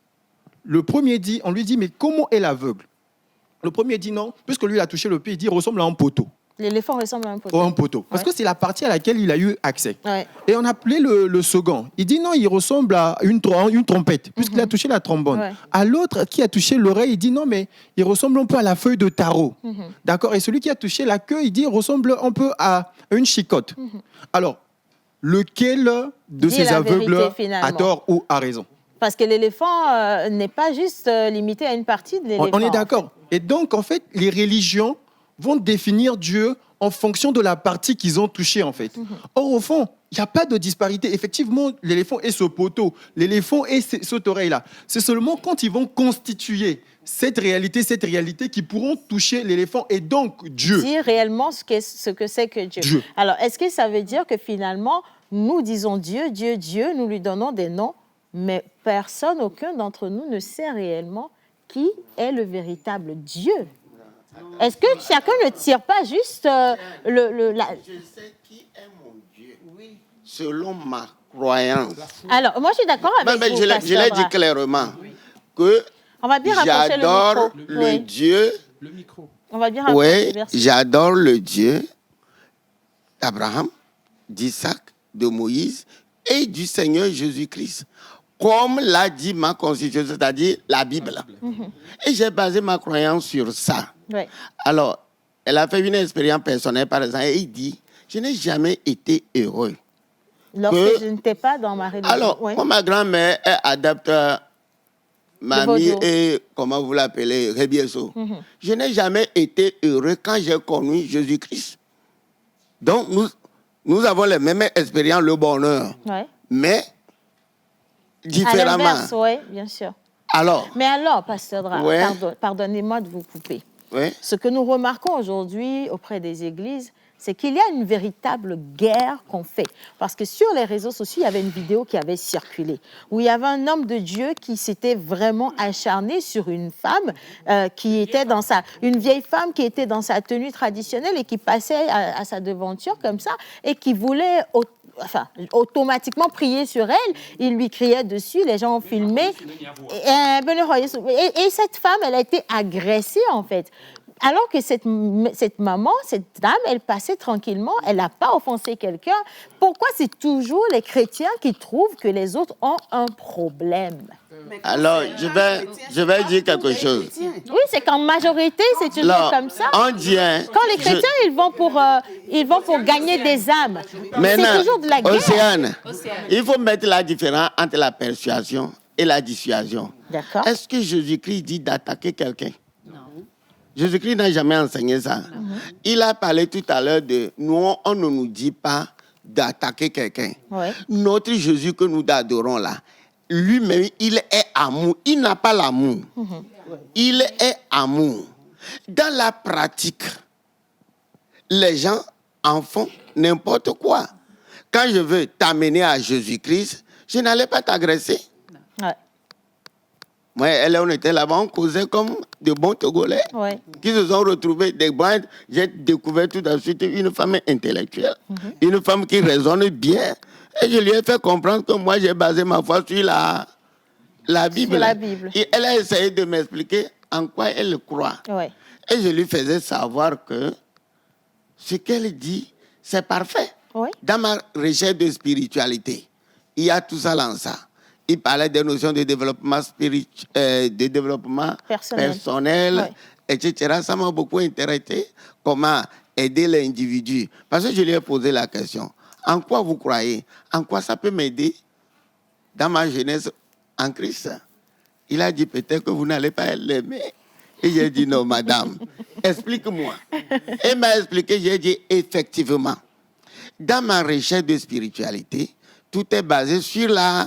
Le premier dit, on lui dit, mais comment est l'aveugle ? Le premier dit non, puisque lui, il a touché le pied, il dit, il ressemble à un poteau. L'éléphant ressemble à un poteau. Un poteau. Parce que c'est la partie à laquelle il a eu accès. Et on a appelé le second. Il dit non, il ressemble à une trompette, puisqu'il a touché la trombone. À l'autre qui a touché l'oreille, il dit non, mais il ressemble un peu à la feuille de tarot. D'accord ? Et celui qui a touché la queue, il dit il ressemble un peu à une chicotte. Alors, lequel de ces aveugles a tort ou a raison ? Parce que l'éléphant n'est pas juste limité à une partie de l'éléphant. On est d'accord. Et donc, en fait, les religions vont définir Dieu en fonction de la partie qu'ils ont touchée, en fait. Or, au fond, il n'y a pas de disparité. Effectivement, l'éléphant est ce poteau, l'éléphant est cette oreille-là. C'est seulement quand ils vont constituer cette réalité qui pourront toucher l'éléphant et donc Dieu. Dire réellement ce que c'est que Dieu. Alors, est-ce que ça veut dire que finalement, nous disons Dieu, Dieu, Dieu, nous lui donnons des noms, mais personne, aucun d'entre nous ne sait réellement qui est le véritable Dieu? Est-ce que chacun ne tire pas juste Je sais qui est mon Dieu, selon ma croyance. Alors, moi, je suis d'accord avec vous, je l'ai dit clairement que j'adore le Dieu. Le micro. On va bien j'adore le Dieu d'Abraham, d'Isaac, de Moïse et du Seigneur Jésus-Christ. Comme l'a dit ma constitution, c'est-à-dire la Bible. Et j'ai basé ma croyance sur ça. Alors, elle a fait une expérience personnelle, par exemple, et il dit, je n'ai jamais été heureux. Lorsque je n'étais pas dans ma religion. Alors, quand ma grand-mère est adepte, mamie et, comment vous l'appelez, Rebieso, je n'ai jamais été heureux quand j'ai connu Jésus-Christ. Donc, nous avons les mêmes expériences, le bonheur, mais différemment. Oui, bien sûr. Alors, mais alors, Pasteur Dra, pardonnez-moi de vous couper. Ce que nous remarquons aujourd'hui auprès des églises, c'est qu'il y a une véritable guerre qu'on fait. Parce que sur les réseaux sociaux, il y avait une vidéo qui avait circulé, où il y avait un homme de Dieu qui s'était vraiment acharné sur une femme qui était dans une vieille femme qui était dans sa tenue traditionnelle et qui passait à sa devanture comme ça et qui voulait automatiquement prier sur elle. Il lui criait dessus, les gens ont filmé. Et cette femme, elle a été agressée en fait. Alors que cette maman, cette dame, elle passait tranquillement, elle n'a pas offensé quelqu'un. Pourquoi c'est toujours les chrétiens qui trouvent que les autres ont un problème? Alors, je vais dire quelque chose. Oui, c'est qu'en majorité, c'est toujours comme ça. On dit, quand les chrétiens, ils vont pour gagner des âmes. C'est toujours de la guerre. Océane, il faut mettre la différence entre la persuasion et la dissuasion. D'accord. Est-ce que Jésus-Christ dit d'attaquer quelqu'un? Jésus-Christ n'a jamais enseigné ça. Il a parlé tout à l'heure de nous, on ne nous dit pas d'attaquer quelqu'un. Notre Jésus que nous adorons là, lui-même, il est amour. Il n'a pas l'amour. Il est amour. Dans la pratique, les gens en font n'importe quoi. Quand je veux t'amener à Jésus-Christ, je n'allais pas t'agresser. Moi, elle, on était là-bas, on causait comme de bons Togolais qui se sont retrouvés des bandes. J'ai découvert tout de suite une femme intellectuelle, une femme qui raisonne bien. Et je lui ai fait comprendre que moi, j'ai basé ma foi sur la Bible. Sur la Bible. Et elle a essayé de m'expliquer en quoi elle croit. Et je lui faisais savoir que ce qu'elle dit, c'est parfait. Dans ma recherche de spiritualité, il y a tout ça dans ça. Il parlait des notions de développement spirituel, de développement personnel, etc. Ça m'a beaucoup intéressé. Comment aider l'individu? Parce que je lui ai posé la question. En quoi vous croyez? En quoi ça peut m'aider dans ma jeunesse en Christ? Il a dit peut-être que vous n'allez pas l'aimer. Et j'ai dit non, madame, explique-moi. Elle m'a expliqué, j'ai dit effectivement. Dans ma recherche de spiritualité, tout est basé sur la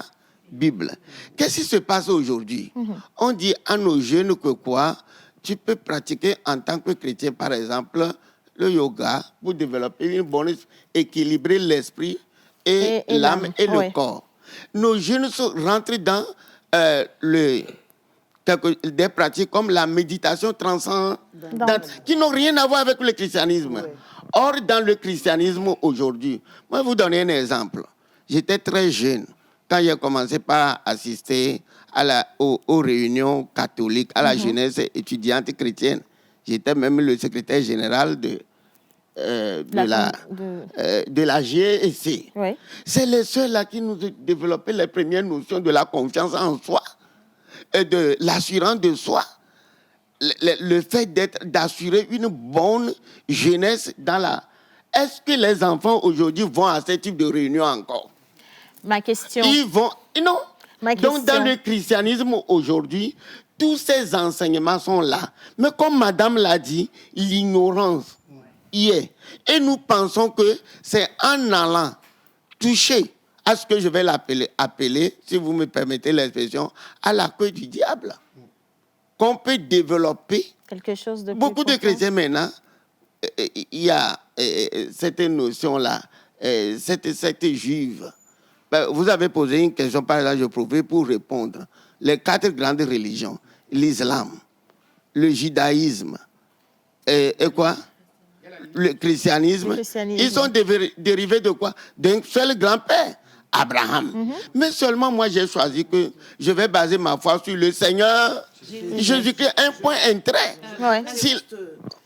Bible. Qu'est-ce qui se passe aujourd'hui? On dit à nos jeunes que quoi? Tu peux pratiquer en tant que chrétien, par exemple, le yoga pour développer une bonne équilibrer l'esprit et l'âme et le corps. Nos jeunes rentrent dans des pratiques comme la méditation transcendante qui n'ont rien à voir avec le christianisme. Or, dans le christianisme aujourd'hui, moi, je vais vous donner un exemple. J'étais très jeune quand j'ai commencé par assister aux réunions catholiques, à la jeunesse étudiante chrétienne. J'étais même le secrétaire général de la GEC. C'est les seuls-là qui nous ont développé les premières notions de la confiance en soi et de l'assurance de soi. Le fait d'assurer une bonne jeunesse dans la... Est-ce que les enfants aujourd'hui vont à ce type de réunion encore? Ma question. Ils vont... Non. Ma question. Donc, dans le christianisme aujourd'hui, tous ces enseignements sont là. Mais comme madame l'a dit, l'ignorance y est. Et nous pensons que c'est en allant toucher à ce que je vais appeler, si vous me permettez l'expression, à la queue du diable, qu'on peut développer quelque chose de beaucoup de chrétiens maintenant. Il y a cette notion-là, cette secte juive. Vous avez posé une question, par exemple, je profite pour répondre. Les 4 grandes religions, l'islam, le judaïsme et quoi? Le christianisme. Ils sont dérivés de quoi? D'un seul grand-père, Abraham. Mais seulement moi, j'ai choisi que je vais baser ma foi sur le Seigneur Jésus-Christ. Un point, un trait.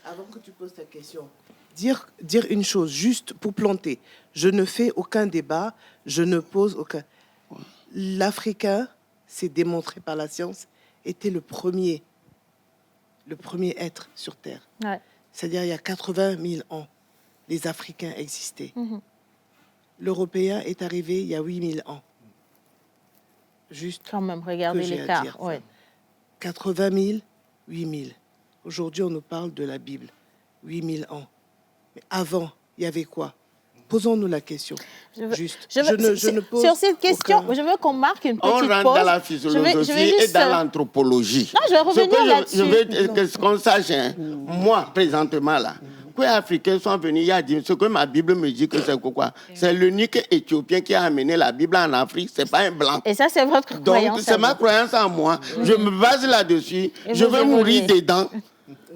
Avant que tu poses ta question, dire une chose, juste pour planter. Je ne fais aucun débat, je ne pose aucun... L'Africain, c'est démontré par la science, était le premier être sur Terre. C'est-à-dire il y a 80 000 ans. les Africains existaient. L'Européen est arrivé il y a 8000 ans. Juste quand même, regardez l'écart. Ouais. 80 000, 8 000. Aujourd'hui, on nous parle de la Bible. 8 000 ans. Mais avant, il y avait quoi? Posons-nous la question. Je ne pose sur cette question, je veux qu'on marque une petite pause. On rentre dans la physiologie et dans l'anthropologie. Non, je vais revenir là-dessus. Je veux qu'on sache, hein, moi, présentement, là, que les Africains sont venus, il y a dit, ce que ma Bible me dit que c'est quoi? C'est l'unique Éthiopien qui a amené la Bible en Afrique, c'est pas un blanc. Et ça, c'est votre croyance. Donc, c'est ma croyance en moi. Je me base là-dessus. Je veux mourir dedans.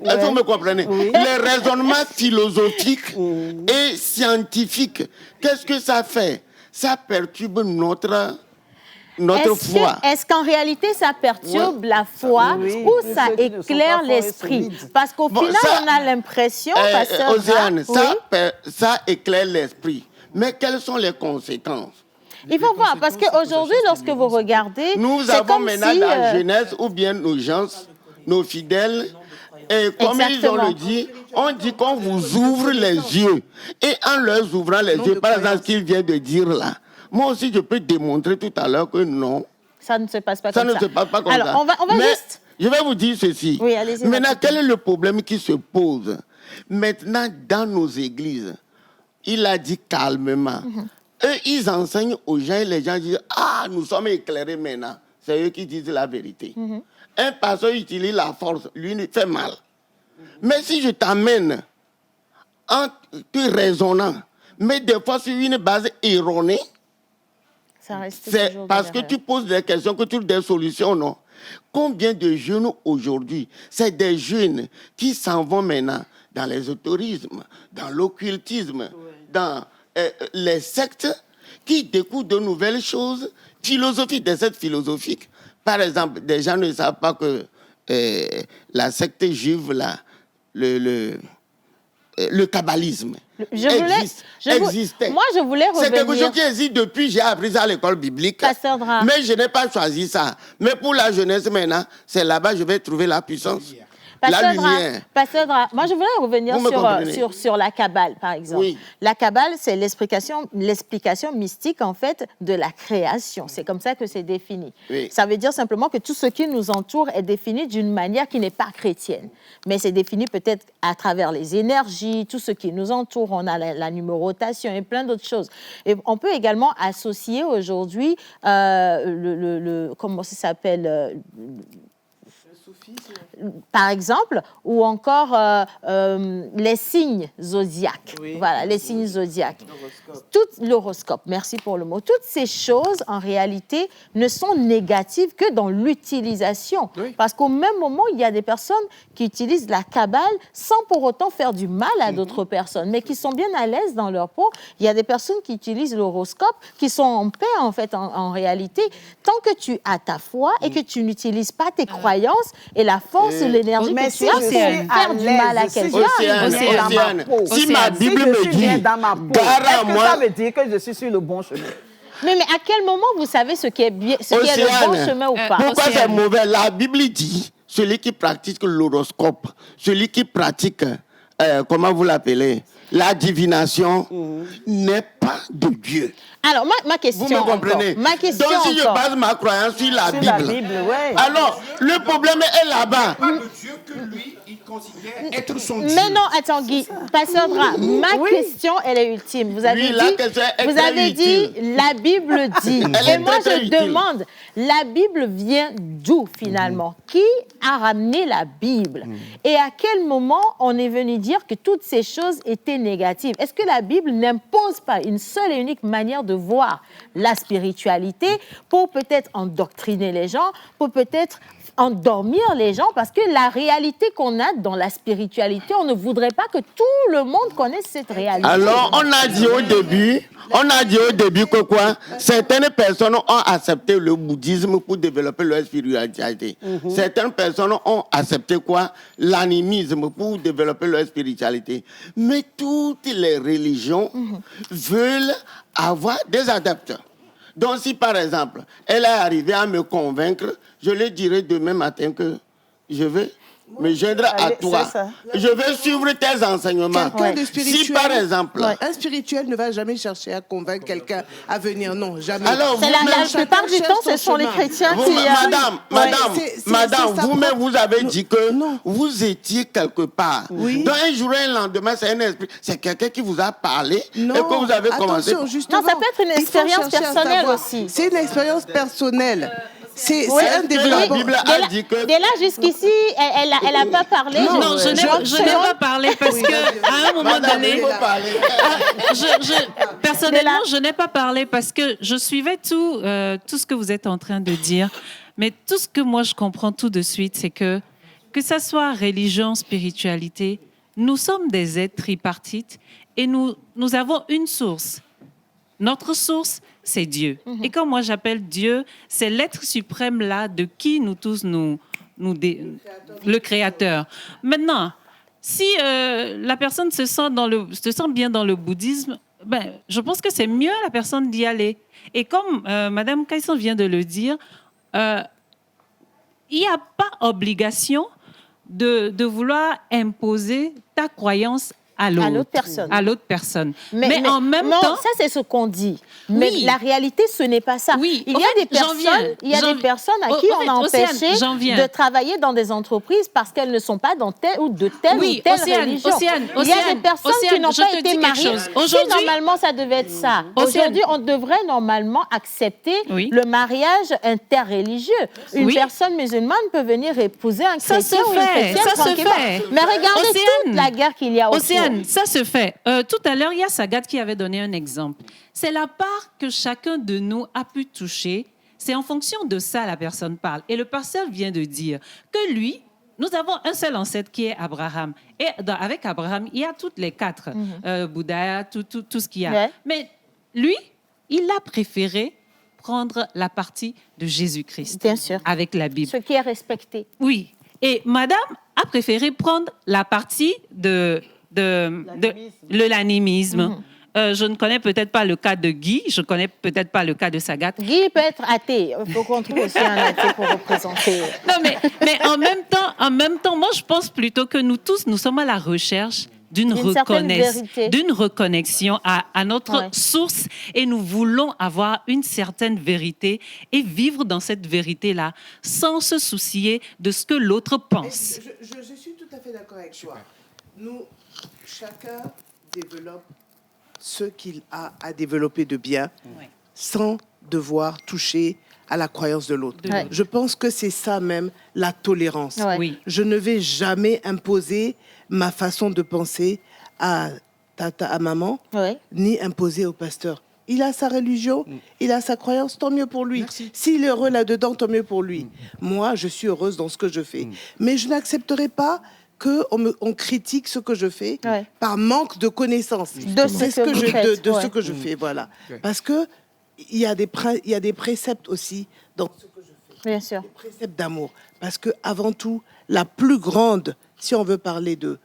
Est-ce que vous me comprenez? Les raisonnements philosophiques et scientifiques, qu'est-ce que ça fait? Ça perturbe notre foi. Est-ce qu'en réalité, ça perturbe la foi ou ça éclaire l'esprit? Parce qu'au final, on a l'impression... Océane, ça éclaire l'esprit. Mais quelles sont les conséquences? Il faut voir, parce qu'aujourd'hui, lorsque vous regardez... Nous avons maintenant la jeunesse ou bien nos gens, nos fidèles... Et comme ils ont le dit, on dit qu'on vous ouvre les yeux. Et en leur ouvrant les yeux, par exemple, ce qu'il vient de dire là, moi aussi, je peux démontrer tout à l'heure que non. Ça ne se passe pas comme ça. Ça ne se passe pas comme ça. Alors, on va mais juste... Je vais vous dire ceci. Oui, allez-y. Maintenant, quel est le problème qui se pose? Maintenant, dans nos églises, il a dit calmement. Eux, ils enseignent aux gens et les gens disent « Ah, nous sommes éclairés maintenant. » C'est eux qui disent la vérité. Un pasteur utilise la force, lui, il fait mal. Mais si je t'amène en te raisonnant, mais des fois sur une base erronée, c'est parce que tu poses des questions que tu trouves des solutions, non? Combien de jeunes aujourd'hui, c'est des jeunes qui s'en vont maintenant dans l'ésotérisme, dans l'occultisme, dans les sectes, qui découvrent de nouvelles choses, philosophiques, des sectes philosophiques. Par exemple, des gens ne savent pas que la secte juive, là, le kabbalisme existait. Moi, je voulais revenir... C'est quelque chose qui existe depuis, j'ai appris ça à l'école biblique. Mais je n'ai pas choisi ça. Mais pour la jeunesse maintenant, c'est là-bas que je vais trouver la puissance. La lumière. Pasteur Dra, moi je voulais revenir sur la Kabbale, par exemple. Oui. La Kabbale, c'est l'explication mystique, en fait, de la création. C'est comme ça que c'est défini. Oui. Ça veut dire simplement que tout ce qui nous entoure est défini d'une manière qui n'est pas chrétienne. Mais c'est défini peut-être à travers les énergies, tout ce qui nous entoure. On a la numérotation et plein d'autres choses. Et on peut également associer aujourd'hui comment ça s'appelle par exemple, ou encore les signes zodiaques. Oui. Voilà, les signes zodiaques. L'horoscope, merci pour le mot. Toutes ces choses, en réalité, ne sont négatives que dans l'utilisation. Oui. Parce qu'au même moment, il y a des personnes qui utilisent la Kabbale sans pour autant faire du mal à d'autres personnes, mais qui sont bien à l'aise dans leur peau. Il y a des personnes qui utilisent l'horoscope, qui sont en paix, en fait, en réalité. Tant que tu as ta foi et que tu n'utilises pas tes croyances et la force et l'énergie que tu as pour faire du mal à quelqu'un. Si ma Bible me dit, gare à moi, ça veut dire que je suis sur le bon chemin. Mais à quel moment vous savez ce qui est le bon chemin ou pas? Pourquoi c'est mauvais? La Bible dit, celui qui pratique l'horoscope, celui qui pratique, comment vous l'appelez, la divination, n'est pas de Dieu. Alors, ma question. Vous me comprenez? Ma question. Donc, si je base ma croyance sur la Bible, alors le problème est là-bas. Pas de Dieu que lui, il considère être son Dieu. Mais non, attends, Guy. Pasteur Dra, ma question, elle est ultime. Vous avez dit, la Bible dit. Et moi, je demande, la Bible vient d'où, finalement? Qui a ramené la Bible? Et à quel moment on est venu dire que toutes ces choses étaient négatives? Est-ce que la Bible n'impose pas une seule et unique manière de voir la spiritualité pour peut-être endoctriner les gens, pour peut-être endormir les gens, parce que la réalité qu'on a dans la spiritualité, on ne voudrait pas que tout le monde connaisse cette réalité. Alors, on a dit au début que quoi? Certaines personnes ont accepté le bouddhisme pour développer leur spiritualité. Certaines personnes ont accepté quoi? L'animisme pour développer leur spiritualité. Mais toutes les religions veulent avoir des adeptes. Donc, si par exemple, elle est arrivée à me convaincre, je lui dirai demain matin que je vais me joindre à toi. Je vais suivre tes enseignements. Quelqu'un de spirituel, Si par exemple... un spirituel ne va jamais chercher à convaincre quelqu'un à venir. Non, jamais. Alors, la plupart du temps, ce sont les chrétiens qui... Madame, vous-même, vous avez dit que vous étiez quelque part. Oui. Donc, un jour et un lendemain, c'est un esprit. C'est quelqu'un qui vous a parlé et que vous avez commencé... Justement, non, ça peut être une expérience personnelle aussi. C'est une expérience personnelle. C'est un La développement. Bible a dit que... Dès là jusqu'ici, elle n'a pas parlé. Non, je n'ai pas parlé parce que à un moment donné, personnellement, je n'ai pas parlé parce que je suivais tout ce que vous êtes en train de dire. Mais tout ce que moi je comprends tout de suite, c'est que ça soit religion, spiritualité, nous sommes des êtres tripartites et nous avons une source. Notre source, c'est Dieu. Et comme moi j'appelle Dieu, c'est l'être suprême là de qui nous tous, le Créateur. Maintenant, si la personne se sent bien dans le bouddhisme, ben, je pense que c'est mieux à la personne d'y aller. Et comme Madame Kaïson vient de le dire, il n'y a pas obligation de vouloir imposer ta croyance à l'autre personne. Mais en même temps... ça, c'est ce qu'on dit. Mais la réalité, ce n'est pas ça. Oui. Il y a des personnes à qui on a empêché de travailler dans des entreprises parce qu'elles ne sont pas dans telle ou de telle ou telle religion. Il y a des personnes qui n'ont pas été mariées. Si normalement, ça devait être ça. Aujourd'hui, on devrait normalement accepter le mariage interreligieux. Une personne musulmane peut venir épouser un chrétien ou une chrétienne tranquillement. Mais regardez toute la guerre qu'il y a autour. Ça se fait. Tout à l'heure, il y a Sagat qui avait donné un exemple. C'est la part que chacun de nous a pu toucher. C'est en fonction de ça la personne parle. Et le pasteur vient de dire que lui, nous avons un seul ancêtre qui est Abraham. Et avec Abraham, il y a toutes les quatre. Bouddha, tout ce qu'il y a. Ouais. Mais lui, il a préféré prendre la partie de Jésus-Christ. Bien sûr. Avec la Bible. Ce qui est respecté. Oui. Et madame a préféré prendre la partie de l'animisme. Je ne connais peut-être pas le cas de Guy, je ne connais peut-être pas le cas de Sagat. Guy peut être athée. Il faut qu'on trouve aussi un athée pour représenter. Non, mais en même temps, moi, je pense plutôt que nous tous, nous sommes à la recherche d'une reconnexion à notre source et nous voulons avoir une certaine vérité et vivre dans cette vérité-là sans se soucier de ce que l'autre pense. Je suis tout à fait d'accord avec toi. Nous, chacun développe ce qu'il a à développer de bien sans devoir toucher à la croyance de l'autre. Je pense que c'est ça même, la tolérance. Oui. Je ne vais jamais imposer ma façon de penser à maman, ni imposer au pasteur. Il a sa religion, il a sa croyance, tant mieux pour lui. S'il est heureux là-dedans, tant mieux pour lui. Moi, je suis heureuse dans ce que je fais. Mais je n'accepterai pas qu'on critique ce que je fais par manque de connaissances. De ce que je fais, voilà. Parce que il y a des préceptes aussi dans ce que je fais. Bien sûr. Des préceptes d'amour. Parce que avant tout, la plus grande, si on veut parler de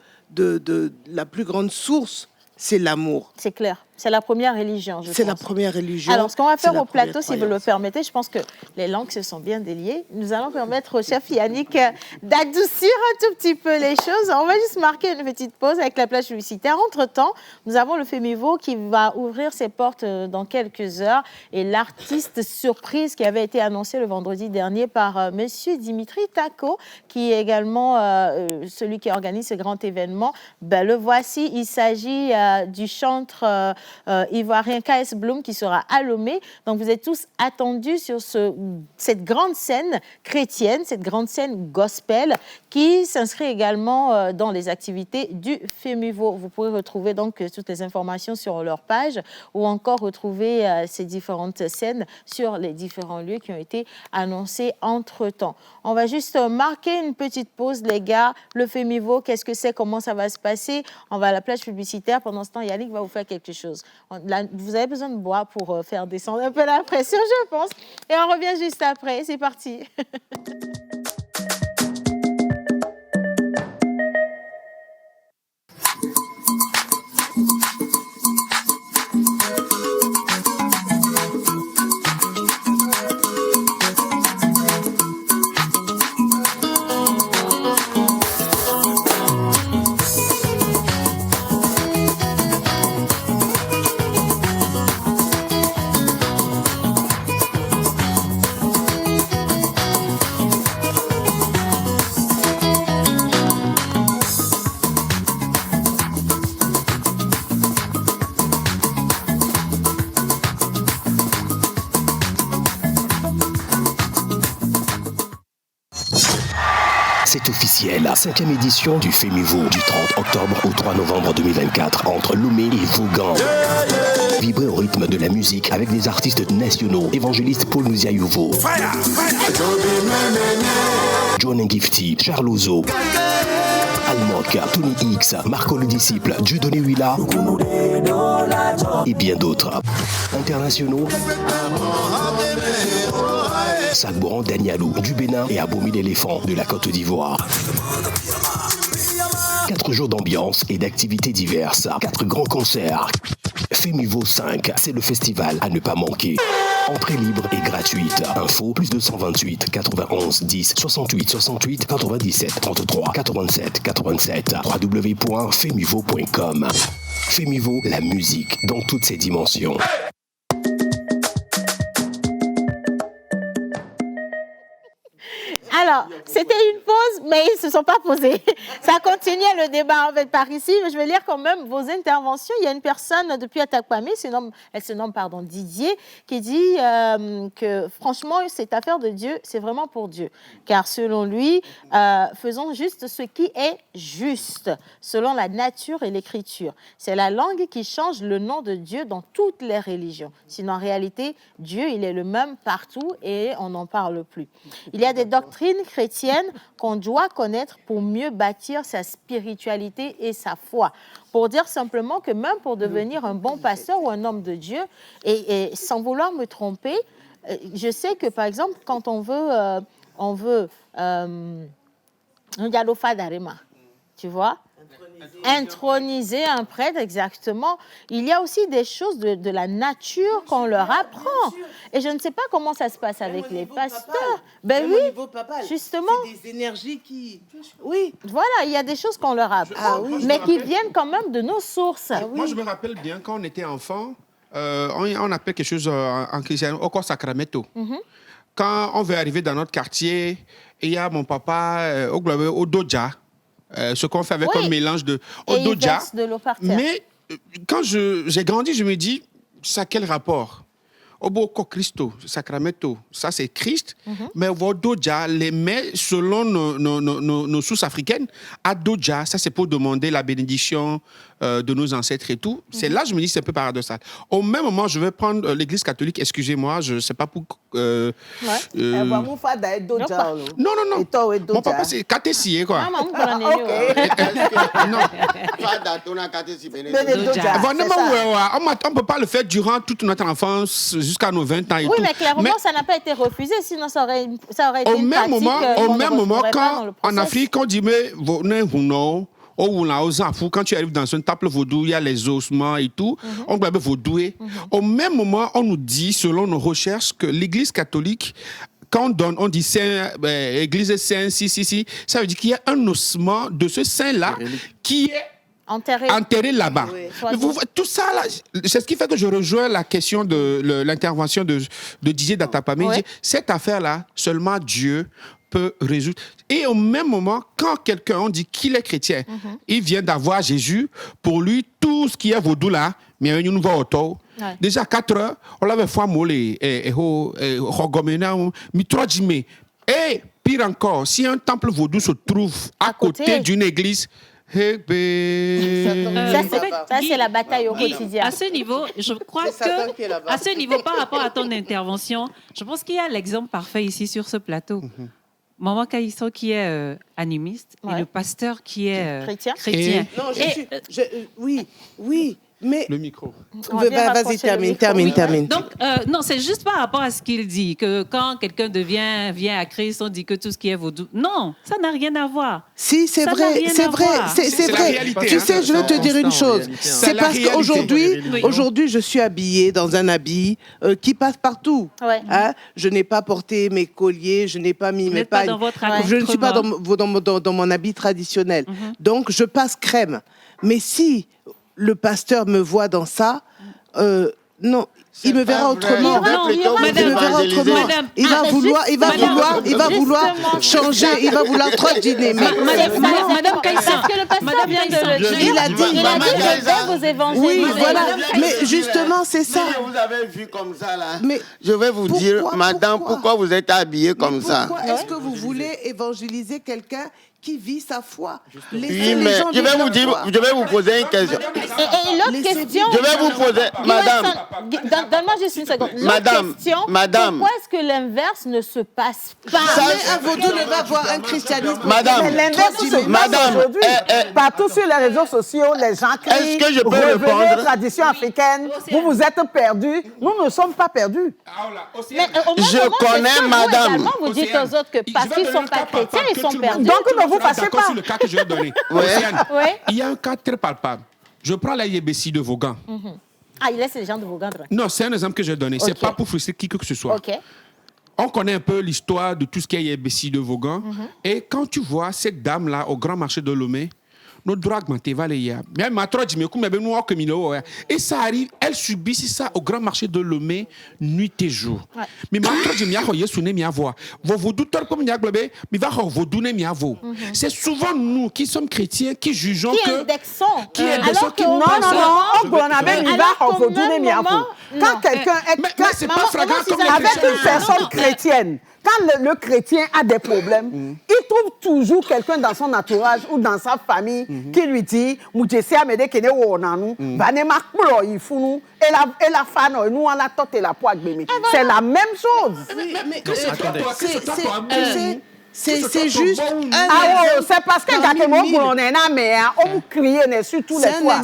la plus grande source, c'est l'amour. C'est clair. C'est la première religion, je pense. C'est la première religion. Alors, ce qu'on va faire au plateau, si vous le permettez, je pense que les langues se sont bien déliées. Nous allons permettre au chef Yannick d'adoucir un tout petit peu les choses. On va juste marquer une petite pause avec la plage publicitaire. Entre-temps, nous avons le FEMIVO qui va ouvrir ses portes dans quelques heures. Et l'artiste surprise qui avait été annoncé le vendredi dernier par monsieur Dimitri Tako, qui est également celui qui organise ce grand événement, ben, le voici. Il s'agit du chantre ivoirien KS Bloom qui sera à Lomé. Donc vous êtes tous attendus sur cette grande scène chrétienne, cette grande scène gospel qui s'inscrit également dans les activités du FEMIVO. Vous pourrez retrouver donc toutes les informations sur leur page ou encore retrouver ces différentes scènes sur les différents lieux qui ont été annoncés entre-temps. On va juste marquer une petite pause, les gars. Le FEMIVO, qu'est-ce que c'est? Comment ça va se passer? On va à la plage publicitaire. Pendant ce temps, Yannick va vous faire quelque chose. Vous avez besoin de boire pour faire descendre un peu la pression, je pense. Et on revient juste après. C'est parti. C'est officiel, 5e édition du Fémivo du 30 octobre au 3 novembre 2024 entre Lomé et Vaughan. Vibrez au rythme de la musique avec des artistes nationaux, évangéliste Paul Muziayuvo, John Gifty, Charles Ozo, Almok, Tony X, Marco le Disciple, Dieudonné Willa et bien d'autres. Internationaux, Sagboran Danialou du Bénin et Aboumi l'éléphant de la Côte d'Ivoire. 4 jours d'ambiance et d'activités diverses. 4 grands concerts. Fémivo 5, c'est le festival à ne pas manquer. Entrée libre et gratuite. Info plus 228 91 10 68 68 97 33 87 87 www.femivo.com. Fémivo, la musique dans toutes ses dimensions. Alors, c'était une pause, mais ils ne se sont pas posés. Ça continuait le débat en fait par ici, mais je vais lire quand même vos interventions. Il y a une personne depuis Atakpamé, elle se nomme Didier, qui dit que franchement, cette affaire de Dieu, c'est vraiment pour Dieu. Car selon lui, faisons juste ce qui est juste, selon la nature et l'écriture. C'est la langue qui change le nom de Dieu dans toutes les religions. Sinon, en réalité, Dieu, il est le même partout et on n'en parle plus. Il y a des doctrines chrétienne qu'on doit connaître pour mieux bâtir sa spiritualité et sa foi. Pour dire simplement que même pour devenir un bon pasteur ou un homme de Dieu, et sans vouloir me tromper, je sais que par exemple, quand on veut un Yalofa Darema, tu vois, introniser un prêtre, exactement. Il y a aussi des choses de la nature qu'on leur apprend. Et je ne sais pas comment ça se passe avec les pasteurs. Ben oui, justement. C'est des énergies qui... Oui. Voilà, il y a des choses qu'on leur apprend, mais qui viennent quand même de nos sources. Moi, je me rappelle bien, quand on était enfant, on appelle quelque chose en christian, Oko Sacramento. Quand on veut arriver dans notre quartier, il y a mon papa au Doja. Ce qu'on fait avec un mélange de Odoja. Mais quand j'ai grandi, je me dis, ça a quel rapport? Oboko Christo, Sacramento, ça c'est Christ, mais Odoja les met selon nos sources africaines. Adoja, ça c'est pour demander la bénédiction de nos ancêtres et tout. C'est là je me dis c'est un peu paradoxal. Au même moment, je vais prendre l'Église catholique, excusez-moi, je ne sais pas pour... non. Mon papa c'est Katessi, quoi. Non. On ne peut pas le faire durant toute notre enfance jusqu'à nos 20 ans et tout. Oui, mais clairement, ça n'a pas été refusé, sinon ça aurait été une pratique. Au même moment, quand en Afrique, on dit, mais quand tu arrives dans un temple vaudou, il y a les ossements et tout, on doit vaudouer. Au même moment, on nous dit, selon nos recherches, que l'Église catholique, quand on dit saint, Église saint, si, ça veut dire qu'il y a un ossement de ce saint-là qui est enterré là-bas. Oui. Tout ça, là, c'est ce qui fait que je rejoins la question de l'intervention de Didier d'Atakpamé. Oui. Cette affaire-là, seulement Dieu peut résoudre. Et au même moment, quand quelqu'un, on dit qu'il est chrétien, il vient d'avoir Jésus, pour lui, tout ce qui est vaudou là, mais il nous va autour. Déjà 4 heures, on l'avait fait molé, et pire encore, si un temple vaudou se trouve à côté d'une église, ça, c'est la bataille au quotidien. À ce niveau, je crois que, à ce niveau, par rapport à ton intervention, je pense qu'il y a l'exemple parfait ici sur ce plateau. Maman Kaïso qui est animiste et le pasteur qui est chrétien. Non, oui, mais... Le micro. Vas-y, termine. Donc, non, c'est juste par rapport à ce qu'il dit, que quand quelqu'un vient à Christ, on dit que tout ce qui est vaudou. Non, ça n'a rien à voir. Si, c'est vrai. Tu sais, je vais te dire une chose. C'est parce qu'aujourd'hui, je suis habillée dans un habit qui passe partout. Hein? Je n'ai pas porté mes colliers, je n'ai pas mis mes pagnes. Je ne suis pas dans mon habit traditionnel. Donc, je passe crème. Mais si... le pasteur me voit dans ça, non, il me verra autrement. Il me verra autrement. Il va vouloir changer. Il va vouloir trottiner. Madame Kaïssa, Madame vient de le dire. Il a dit, je vais vous évangéliser. Oui, voilà. Mais justement, c'est ça. Vous avez vu comme ça, là. Mais je vais vous dire, madame, pourquoi vous êtes habillée comme ça? Pourquoi est-ce que vous voulez évangéliser quelqu'un qui vit sa foi? Oui, mais je vais vous poser une question. Et l'autre question... Je vais vous poser, madame... Donne-moi juste une seconde. Madame, pourquoi est-ce que l'inverse ne se passe pas? Mais un vaudou ne va avoir un christianisme. Madame, l'inverse se passe aujourd'hui. Partout sur les réseaux sociaux, les gens crient, est-ce que je peux revenez répondre? tradition africaine, vous êtes perdus. Nous ne sommes pas perdus. Mais je connais madame. Également, vous dites aux autres que parce qu'ils ne sont pas chrétiens, ils sont perdus. Donc ne vous fâchez pas. Sur le cas que je vais donner. Océane, il y a un cas très palpable. Je prends la Yébessi de Vaughan. Ah, il laisse les gens de Vaughan. Non, c'est un exemple que je vais donner. C'est pas pour frustrer qui que ce soit. On connaît un peu l'histoire de tout ce qui est Yébessi de Vaughan. Et quand tu vois cette dame-là au grand marché de Lomé, nos droits augmentés, et ça arrive, elle subit ça au grand marché de Lomé, nuit et jour. Mais c'est souvent nous qui sommes chrétiens qui jugeons qui indexons. Quand quelqu'un est avec une personne chrétienne, quand le chrétien a des problèmes, il trouve toujours quelqu'un dans son entourage ou dans sa famille qui lui dit c'est la même chose. C'est juste c'est parce que on est là, mais on vous crie sur tous les toits.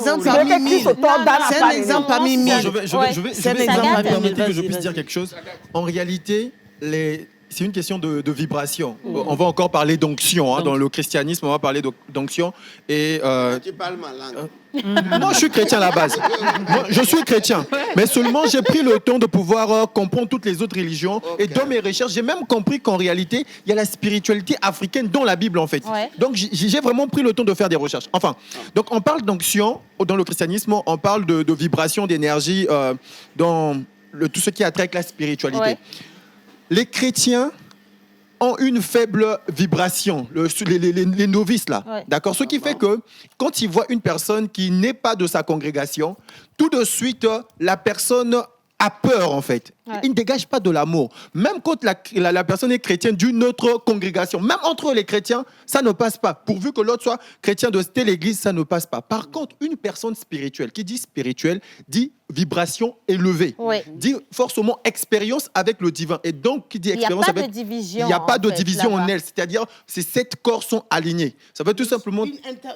C'est un exemple parmi mille. Je vais permettre que je puisse dire quelque chose. En réalité, c'est une question de vibration. On va encore parler d'onction. Dans le christianisme, on va parler d'onction. Et, tu parles ma langue. Moi, je suis chrétien à la base. Moi, je suis chrétien. Mais seulement, j'ai pris le temps de pouvoir comprendre toutes les autres religions. Et dans mes recherches, j'ai même compris qu'en réalité, il y a la spiritualité africaine dans la Bible, en fait. Donc, j'ai vraiment pris le temps de faire des recherches. Enfin, donc on parle d'onction dans le christianisme. On parle de vibration, d'énergie dans tout ce qui a trait avec la spiritualité. Les chrétiens ont une faible vibration, les novices là, d'accord. Ce qui fait que quand ils voient une personne qui n'est pas de sa congrégation, tout de suite la personne a peur en fait. Il ne dégage pas de l'amour. Même quand la personne est chrétienne d'une autre congrégation, même entre les chrétiens, ça ne passe pas. Pourvu que l'autre soit chrétien de telle église, ça ne passe pas. Par contre, une personne spirituelle, qui dit spirituelle, dit vibration élevée, dit forcément expérience avec le divin. Et donc, qui dit expérience avec... Il n'y a pas de division en elle. C'est-à-dire, ces 7 corps sont alignés. Ça veut tout simplement...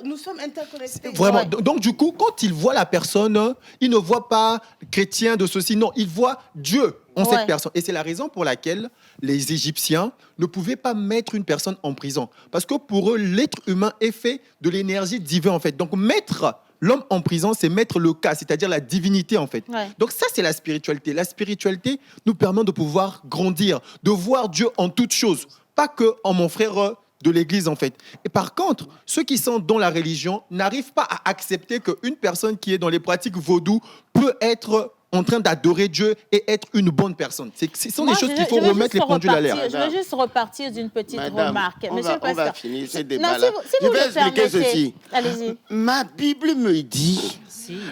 Nous sommes interconnectés. Vraiment. Donc, du coup, quand il voit la personne, il ne voit pas chrétien de ceci. Non, il voit Dieu en cette personne. Et c'est la raison pour laquelle les Égyptiens ne pouvaient pas mettre une personne en prison. Parce que pour eux, l'être humain est fait de l'énergie divine, en fait. Donc, mettre l'homme en prison, c'est mettre le cas, c'est-à-dire la divinité, en fait. Donc, ça, c'est la spiritualité. La spiritualité nous permet de pouvoir grandir, de voir Dieu en toutes choses. Pas que en mon frère de l'Église, en fait. Et par contre, ceux qui sont dans la religion n'arrivent pas à accepter qu'une personne qui est dans les pratiques vaudou peut être en train d'adorer Dieu et être une bonne personne. Ce sont des choses qu'il faut remettre les pendules à l'air. Je veux juste repartir d'une petite remarque. Monsieur le pasteur, on va finir ce débat-là. Si vous je vais expliquer ceci. Allez-y. Ma Bible me dit,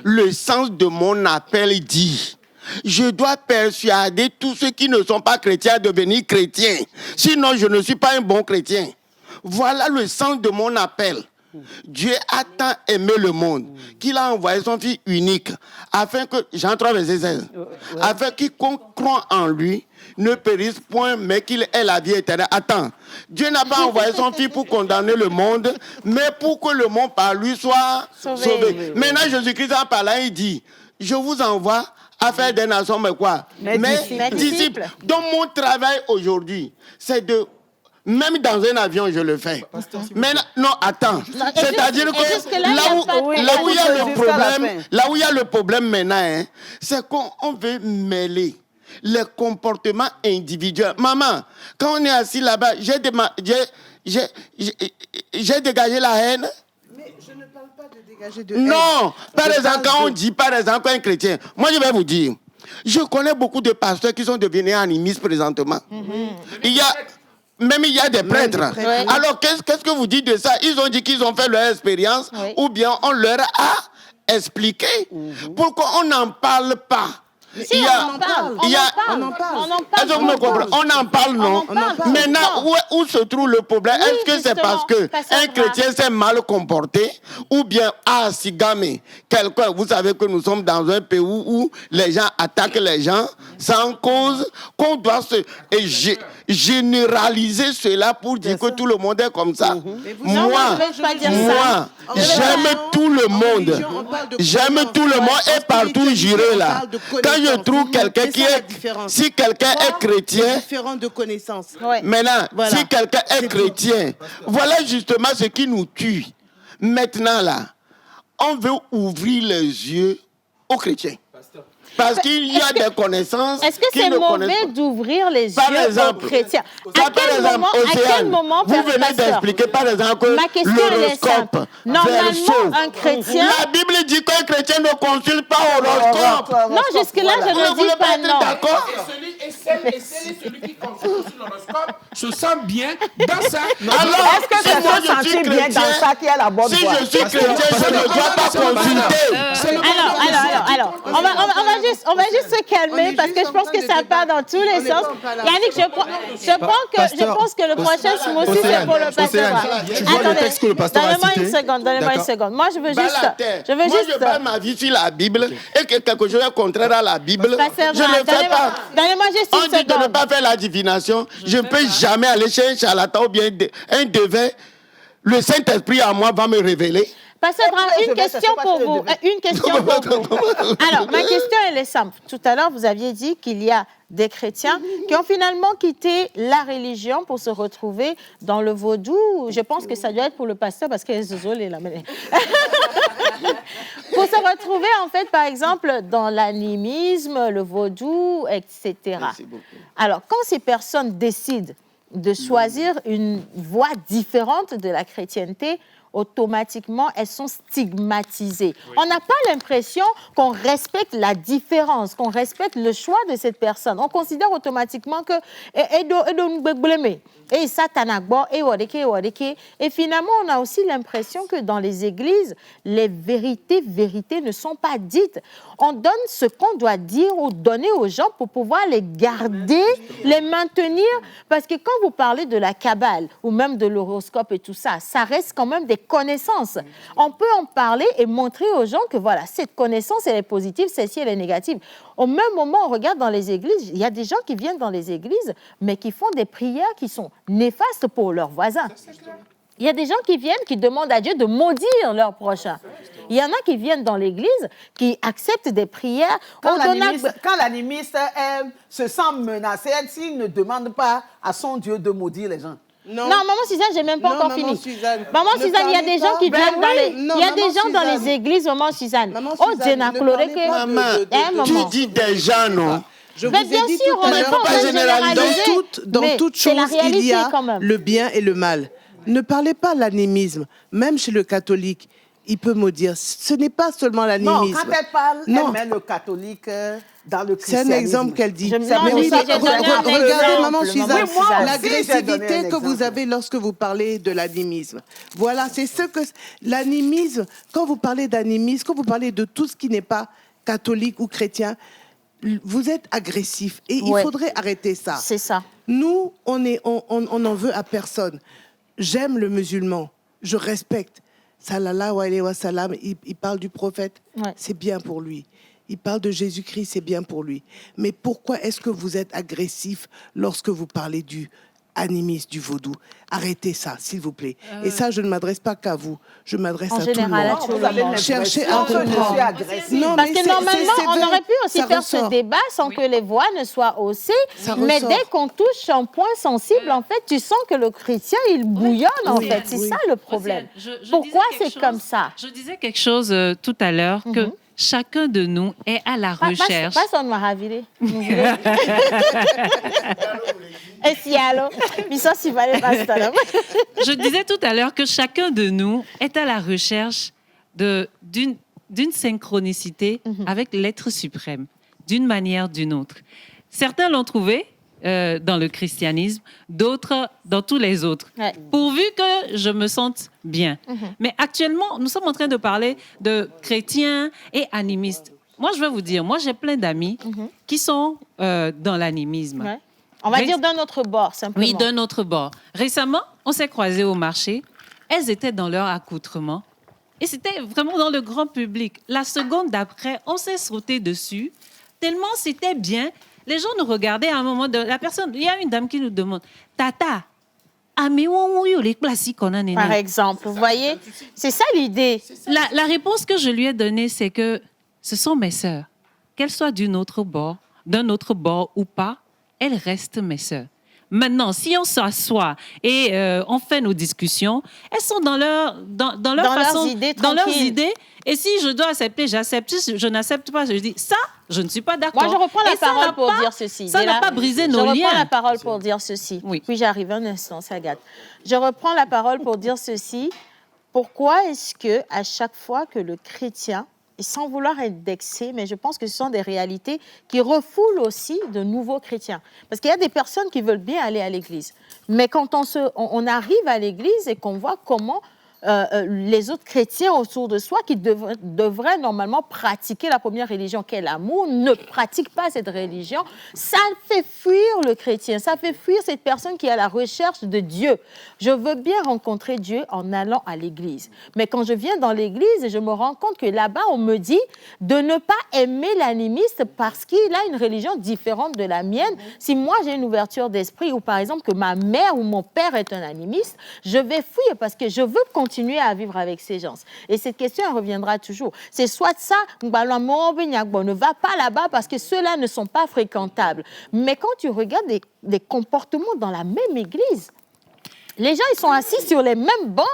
le sens de mon appel dit, je dois persuader tous ceux qui ne sont pas chrétiens à devenir chrétiens. Sinon, je ne suis pas un bon chrétien. Voilà le sens de mon appel. Dieu a tant aimé le monde qu'il a envoyé son Fils unique afin que, Jean 3, verset 16, afin quiconque croit en lui ne périsse point, mais qu'il ait la vie éternelle. Attends, Dieu n'a pas envoyé son Fils pour condamner le monde, mais pour que le monde par lui soit sauvé. Maintenant, Jésus-Christ en parlant, il dit, je vous envoie à faire des nations, mais quoi? Mes disciples. Donc mon travail aujourd'hui, c'est de... Même dans un avion, je le fais. Mais non, attends. C'est-à-dire que là où il y a le problème maintenant, c'est qu'on veut mêler les comportements individuels. Maman, quand on est assis là-bas, j'ai dégagé la haine. Mais je ne parle pas de dégager de haine. Non, par exemple, quand on dit, par exemple, un chrétien, moi je vais vous dire, Je connais beaucoup de pasteurs qui sont devenus animistes présentement. Il y a des prêtres. prêtres. Alors, qu'est-ce que vous dites de ça? Ils ont dit qu'ils ont fait leur expérience, ou bien on leur a expliqué. Pourquoi on n'en parle pas? Si, on en parle. Est-ce que vous me comprenez? On en parle, non? Maintenant, où se trouve le problème? Oui, Est-ce que c'est parce qu'un chrétien s'est mal comporté, ou bien, si gamé, quelqu'un, vous savez que nous sommes dans un pays où les gens attaquent les gens sans cause, qu'on doit généraliser cela pour dire que tout le monde est comme ça. Moi, j'aime tout le monde. J'aime tout le monde et partout j'irai là. Quand je trouve quelqu'un qui est... Si quelqu'un est chrétien... Différent de connaissances. Maintenant, si quelqu'un est chrétien, voilà justement ce qui nous tue. Maintenant là, on veut ouvrir les yeux aux chrétiens. Parce qu'il y a des connaissances. Est-ce que c'est mauvais d'ouvrir les yeux aux chrétiens? À quel moment vous venez d'expliquer, par exemple, que l'horoscope, normalement, un chrétien... La Bible dit qu'un chrétien ne consulte pas l'horoscope. Non, jusque-là, je ne dis pas non. Et celui qui consulte l'horoscope se sent bien dans ça. Alors, est-ce que c'est moi je suis bien dans ça qui est la bonne voie? Si je suis chrétien, je ne dois pas consulter. Alors, on va juste se calmer parce que je pense que ça part dans tous les sens. Yannick, je pense que le prochain smoothie, c'est pour le pasteur. Donnez-moi une seconde. Moi, je veux juste... Moi, je base ma vie sur la Bible et que quelque chose est contraire à la Bible, je ne le fais pas. Donnez-moi juste une seconde. On dit de ne pas faire la divination. Je ne peux jamais aller chez un charlatan ou bien un devin. Le Saint-Esprit à moi va me révéler. Pasteur Brown, une question pour vous. Alors, ma question, elle est simple. Tout à l'heure, vous aviez dit qu'il y a des chrétiens qui ont finalement quitté la religion pour se retrouver dans le vaudou. Je pense que ça doit être pour le pasteur parce que désolé là. Pour se retrouver, en fait, par exemple, dans l'animisme, le vaudou, etc. Alors, quand ces personnes décident de choisir une voie différente de la chrétienté, automatiquement, elles sont stigmatisées. On n'a pas l'impression qu'on respecte la différence, qu'on respecte le choix de cette personne. On considère automatiquement que et finalement, on a aussi l'impression que dans les églises, les vérités ne sont pas dites. On donne ce qu'on doit dire ou donner aux gens pour pouvoir les garder, les maintenir. Parce que quand vous parlez de la Kabbale ou même de l'horoscope et tout ça, ça reste quand même des connaissances. On peut en parler et montrer aux gens que voilà, cette connaissance, elle est positive, celle-ci, elle est négative. Au même moment, on regarde dans les églises, il y a des gens qui viennent dans les églises, mais qui font des prières qui sont néfastes pour leurs voisins. Il y a des gens qui viennent, qui demandent à Dieu de maudire leur prochain. Il y en a qui viennent dans l'église, qui acceptent des prières. Quand l'animiste se sent menacé, s'il ne demande pas à son Dieu de maudire les gens. Non, Maman Suzanne, j'ai même pas encore fini. Maman Suzanne, il y a des gens qui viennent dans les... Il y a des gens dans les églises, Maman Suzanne. Maman, tu dis des gens, non? Je vous ai dit tout à l'heure, dans toute chose, il y a le bien et le mal. Ne parlez pas l'animisme. Même chez le catholique, il peut maudire. Ce n'est pas seulement l'animisme. Non, quand elle parle, elle met le catholique dans le christianisme. C'est un exemple qu'elle dit. Regardez, Maman Suzanne, l'agressivité que vous avez lorsque vous parlez de l'animisme. Voilà, c'est ce que... L'animisme, quand vous parlez d'animisme, quand vous parlez de tout ce qui n'est pas catholique ou chrétien, vous êtes agressif et il faudrait arrêter ça. C'est ça. Nous, on n'en veut à personne. J'aime le musulman, je respecte. Sallallahu alayhi wa sallam, il parle du prophète, c'est bien pour lui. Il parle de Jésus-Christ, c'est bien pour lui. Mais pourquoi est-ce que vous êtes agressif lorsque vous parlez du animiste, du vaudou? Arrêtez ça, s'il vous plaît. Et ça, je ne m'adresse pas qu'à vous. Je m'adresse à tout le monde. Cherchez à comprendre. Non, parce que normalement, on aurait pu aussi faire ce débat sans que les voix ne soient haussées. Mais dès qu'on touche un point sensible, en fait, tu sens que le chrétien, il bouillonne, en fait. C'est ça le problème. Pourquoi c'est comme ça? Je disais quelque chose tout à l'heure que chacun de nous est à la recherche. Pas son noir à virer. Je disais tout à l'heure que chacun de nous est à la recherche d'une synchronicité avec l'être suprême. d'une manière ou d'une autre. Certains l'ont trouvé dans le christianisme, d'autres dans tous les autres, pourvu que je me sente bien. Mais actuellement, nous sommes en train de parler de chrétiens et animistes. Moi, je vais vous dire, moi, j'ai plein d'amis qui sont dans l'animisme. Ouais. On va dire d'un autre bord, simplement. Oui, d'un autre bord. Récemment, on s'est croisés au marché. Elles étaient dans leur accoutrement. Et c'était vraiment dans le grand public. La seconde d'après, on s'est sauté dessus, tellement c'était bien. Les gens nous regardaient à un moment de la personne. Il y a une dame qui nous demande, Tata, par exemple, vous voyez, c'est ça l'idée. La réponse que je lui ai donnée, c'est que ce sont mes sœurs. Qu'elles soient d'un autre bord ou pas, elles restent mes sœurs. Maintenant, si on s'assoit et on fait nos discussions, elles sont dans leur façon, dans leurs idées. Et si je dois accepter, j'accepte. Si je n'accepte pas, je dis ça, je ne suis pas d'accord. Moi, je reprends la parole pour dire ceci. Ça n'a pas brisé nos liens. Je reprends la parole pour dire ceci. Oui. Puis j'arrive un instant, Sagat. Je reprends la parole pour dire ceci. Pourquoi est-ce que à chaque fois que le chrétien, et sans vouloir indexer, mais je pense que ce sont des réalités qui refoulent aussi de nouveaux chrétiens. Parce qu'il y a des personnes qui veulent bien aller à l'église. Mais quand on arrive à l'église et qu'on voit comment les autres chrétiens autour de soi qui devraient normalement pratiquer la première religion qu'est l'amour, ne pratiquent pas cette religion, ça fait fuir le chrétien, ça fait fuir cette personne qui est à la recherche de Dieu. Je veux bien rencontrer Dieu en allant à l'église. Mais quand je viens dans l'église, je me rends compte que là-bas, on me dit de ne pas aimer l'animiste parce qu'il a une religion différente de la mienne. Si moi, j'ai une ouverture d'esprit ou par exemple que ma mère ou mon père est un animiste, je vais fuir parce que je veux continuer à vivre avec ces gens. Et cette question, elle reviendra toujours. C'est soit ça, ne va pas là-bas parce que ceux-là ne sont pas fréquentables. Mais quand tu regardes des comportements dans la même église, les gens, ils sont assis sur les mêmes bancs,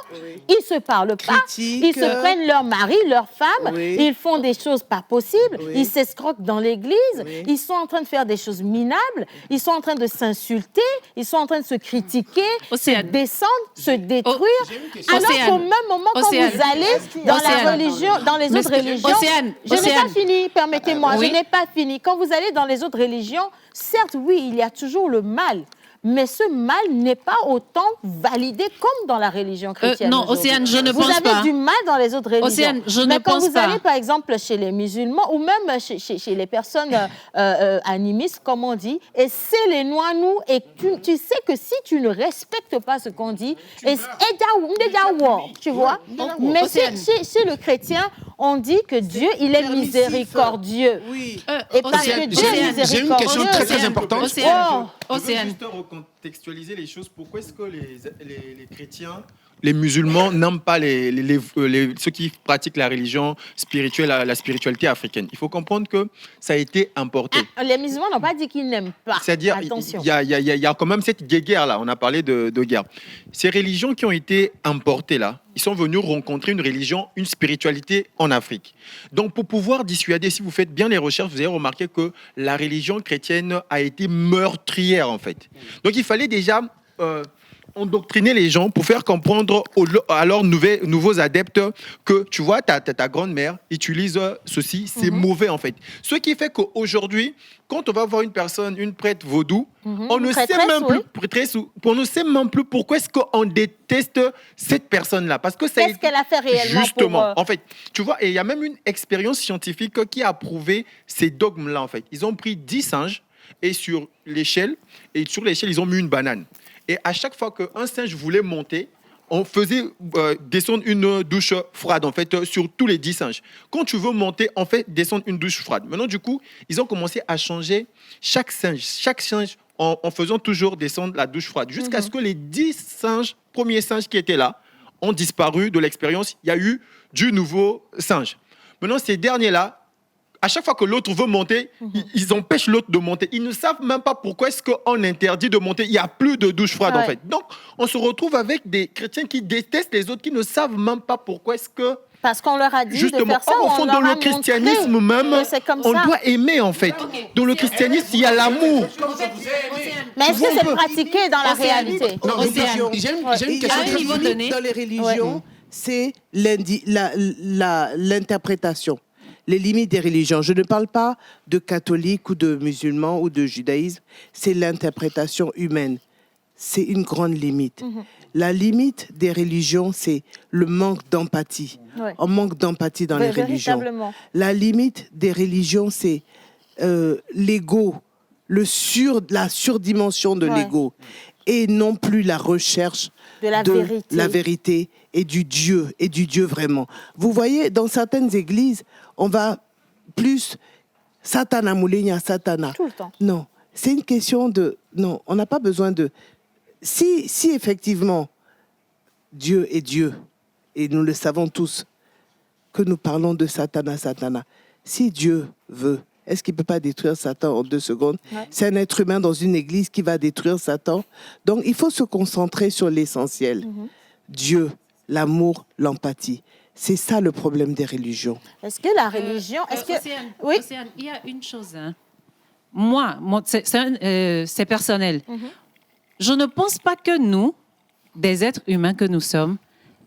ils ne se parlent pas, ils se prennent leur mari, leur femme, ils font des choses pas possibles, ils s'escroquent dans l'église, ils sont en train de faire des choses minables, ils sont en train de s'insulter, ils sont en train de se critiquer, se descendre, se détruire. Alors qu'au même moment, quand vous allez dans la religion, dans les autres religions, je n'ai pas fini, permettez-moi, je n'ai pas fini. Quand vous allez dans les autres religions, certes, oui, il y a toujours le mal. Mais ce mal n'est pas autant validé comme dans la religion chrétienne. Non, Océane, je ne pense pas. Vous avez du mal dans les autres religions. Océane, je ne pense pas. Mais quand vous allez, par exemple, chez les musulmans ou même chez les personnes animistes, comme on dit, et c'est les noirs-nous, et tu sais que si tu ne respectes pas ce qu'on dit, tu vois. Mais chez le chrétien, on dit que Dieu, il est miséricordieux. Oui. Et parce que Dieu est miséricordieux. J'ai une question très, très importante. Océane. Juste recontextualiser les choses. Pourquoi est-ce que les chrétiens, les musulmans n'aiment pas ceux qui pratiquent la religion spirituelle, la spiritualité africaine? Il faut comprendre que ça a été importé. Les musulmans n'ont pas dit qu'ils n'aiment pas. C'est-à-dire, il y a quand même cette guerre-là. On a parlé de guerre. Ces religions qui ont été importées là, ils sont venus rencontrer une religion, une spiritualité en Afrique. Donc, pour pouvoir dissuader, si vous faites bien les recherches, vous allez remarquer que la religion chrétienne a été meurtrière, en fait. Donc, il fallait déjà endoctriner les gens pour faire comprendre à leurs nouveaux adeptes que, tu vois, ta grand-mère utilise ceci, c'est mauvais, en fait. Ce qui fait qu'aujourd'hui, quand on va voir une personne, une prêtre vaudou, on ne sait même plus pourquoi est-ce qu'on déteste cette personne-là. Parce que qu'est-ce qu'elle a fait réellement? Justement, en fait, tu vois, et il y a même une expérience scientifique qui a prouvé ces dogmes-là, en fait. Ils ont pris 10 singes et sur l'échelle, ils ont mis une banane. Et à chaque fois qu'un singe voulait monter, on faisait descendre une douche froide, en fait, sur tous les 10 singes. Quand tu veux monter, on fait descendre une douche froide. Maintenant, du coup, ils ont commencé à changer chaque singe en faisant toujours descendre la douche froide. Jusqu'à ce que les 10 premiers singes qui étaient là, ont disparu de l'expérience. Il y a eu du nouveau singe. Maintenant, ces derniers-là, à chaque fois que l'autre veut monter, ils empêchent l'autre de monter. Ils ne savent même pas pourquoi est-ce qu'on interdit de monter. Il n'y a plus de douche froide, en fait. Donc, on se retrouve avec des chrétiens qui détestent les autres, qui ne savent même pas pourquoi est-ce que... Parce qu'on leur a dit justement, de faire ça, au fond, dans le christianisme même, on doit aimer, en fait. Dans le christianisme, il y a l'amour. Mais est-ce que c'est pratiqué dans la réalité? J'ai une question. Dans les religions, c'est l'interprétation. les limites des religions. Je ne parle pas de catholiques ou de musulmans ou de judaïsme, c'est l'interprétation humaine. C'est une grande limite. La limite des religions, c'est le manque d'empathie. Ouais. On manque d'empathie dans les religions. Véritablement. La limite des religions, c'est l'ego, la surdimension de l'ego, et non plus la recherche de la vérité et du Dieu vraiment. Vous voyez, dans certaines églises, on va plus Satana Moulinia, Satana. Tout le temps. Non, c'est une question de... Non, on n'a pas besoin de... Si effectivement, Dieu est Dieu, et nous le savons tous, que nous parlons de Satana, si Dieu veut, est-ce qu'il ne peut pas détruire Satan en 2 secondes? C'est un être humain dans une église qui va détruire Satan. Donc, il faut se concentrer sur l'essentiel. Dieu, l'amour, l'empathie. C'est ça le problème des religions. Est-ce que la religion... Océane, Oui. Océane, il y a une chose. Hein. Moi c'est personnel. Je ne pense pas que nous, des êtres humains que nous sommes,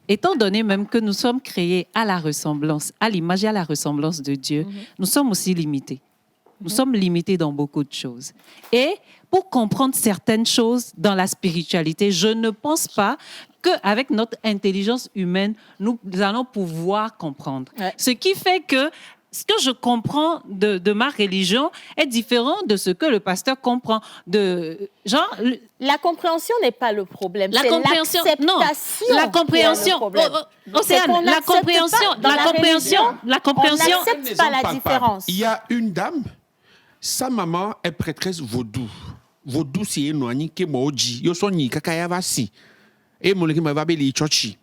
étant donné même que nous sommes créés à la ressemblance, à l'image et à la ressemblance de Dieu, nous sommes aussi limités. Nous sommes limités dans beaucoup de choses. Et pour comprendre certaines choses dans la spiritualité, je ne pense pas qu'avec notre intelligence humaine, nous allons pouvoir comprendre. Ce qui fait que ce que je comprends de ma religion est différent de ce que le pasteur comprend. La compréhension n'est pas le problème. La compréhension, non. La compréhension, Océane, la compréhension, on n'accepte pas la différence. Il y a une dame, sa maman est prêtresse vaudou. Vaudou, c'est une noani qui moji. Yo son ni kakaya vasi. Et mon équipe va béli chochi.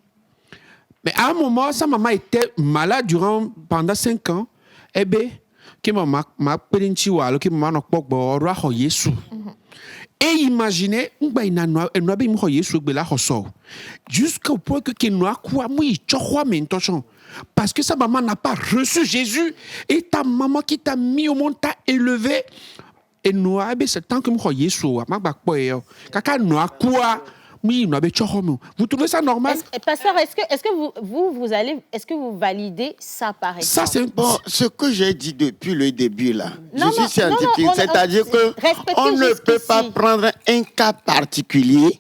Mais à un moment, sa maman était malade pendant 5 ans. Eh bien, que maman m'a périnti ou alors que maman n'a pas boire à Jésus. Et imaginez, elle n'a pas Jésus que la ressort. Jusqu'au point que n'a quoi moi choix maintenant. Parce que sa maman n'a pas reçu Jésus et ta maman qui t'a mis au monde t'a élevé. Et nous avons ce temps que moi Jésus m'a pas quoi. Kaka n'a quoi. Oui, vous trouvez ça normal? Pasteur, est-ce que vous validez ça par exemple? Ça, c'est bon, ce que j'ai dit depuis le début là. Je suis scientifique, c'est-à-dire qu'on ne peut pas prendre un cas particulier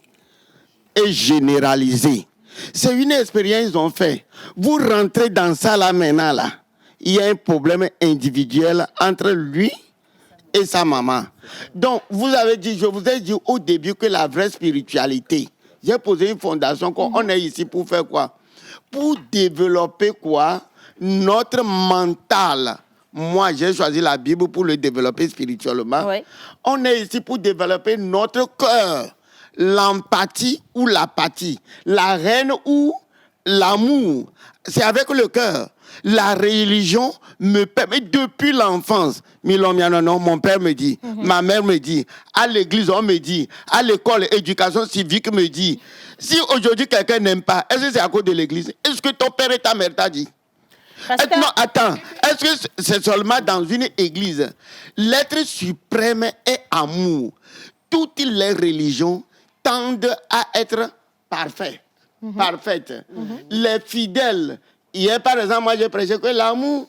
et généraliser. C'est une expérience qu'ils ont fait. Vous rentrez dans ça là maintenant là, il y a un problème individuel entre lui et sa maman. Donc, je vous ai dit au début que la vraie spiritualité, j'ai posé une fondation qu'on est ici pour faire quoi? Pour développer quoi? Notre mental. Moi, j'ai choisi la Bible pour le développer spirituellement. Oui. On est ici pour développer notre cœur. L'empathie ou l'apathie. La haine ou l'amour. C'est avec le cœur. La religion me permet, depuis l'enfance, mon père me dit, ma mère me dit, à l'église on me dit, à l'école, éducation civique me dit, si aujourd'hui quelqu'un n'aime pas, est-ce que c'est à cause de l'église? Est-ce que ton père et ta mère t'a dit? Non, attends, est-ce que c'est seulement dans une église? L'être suprême est amour. Toutes les religions tendent à être parfaites. Les fidèles, hier par exemple, moi j'ai prêché que l'amour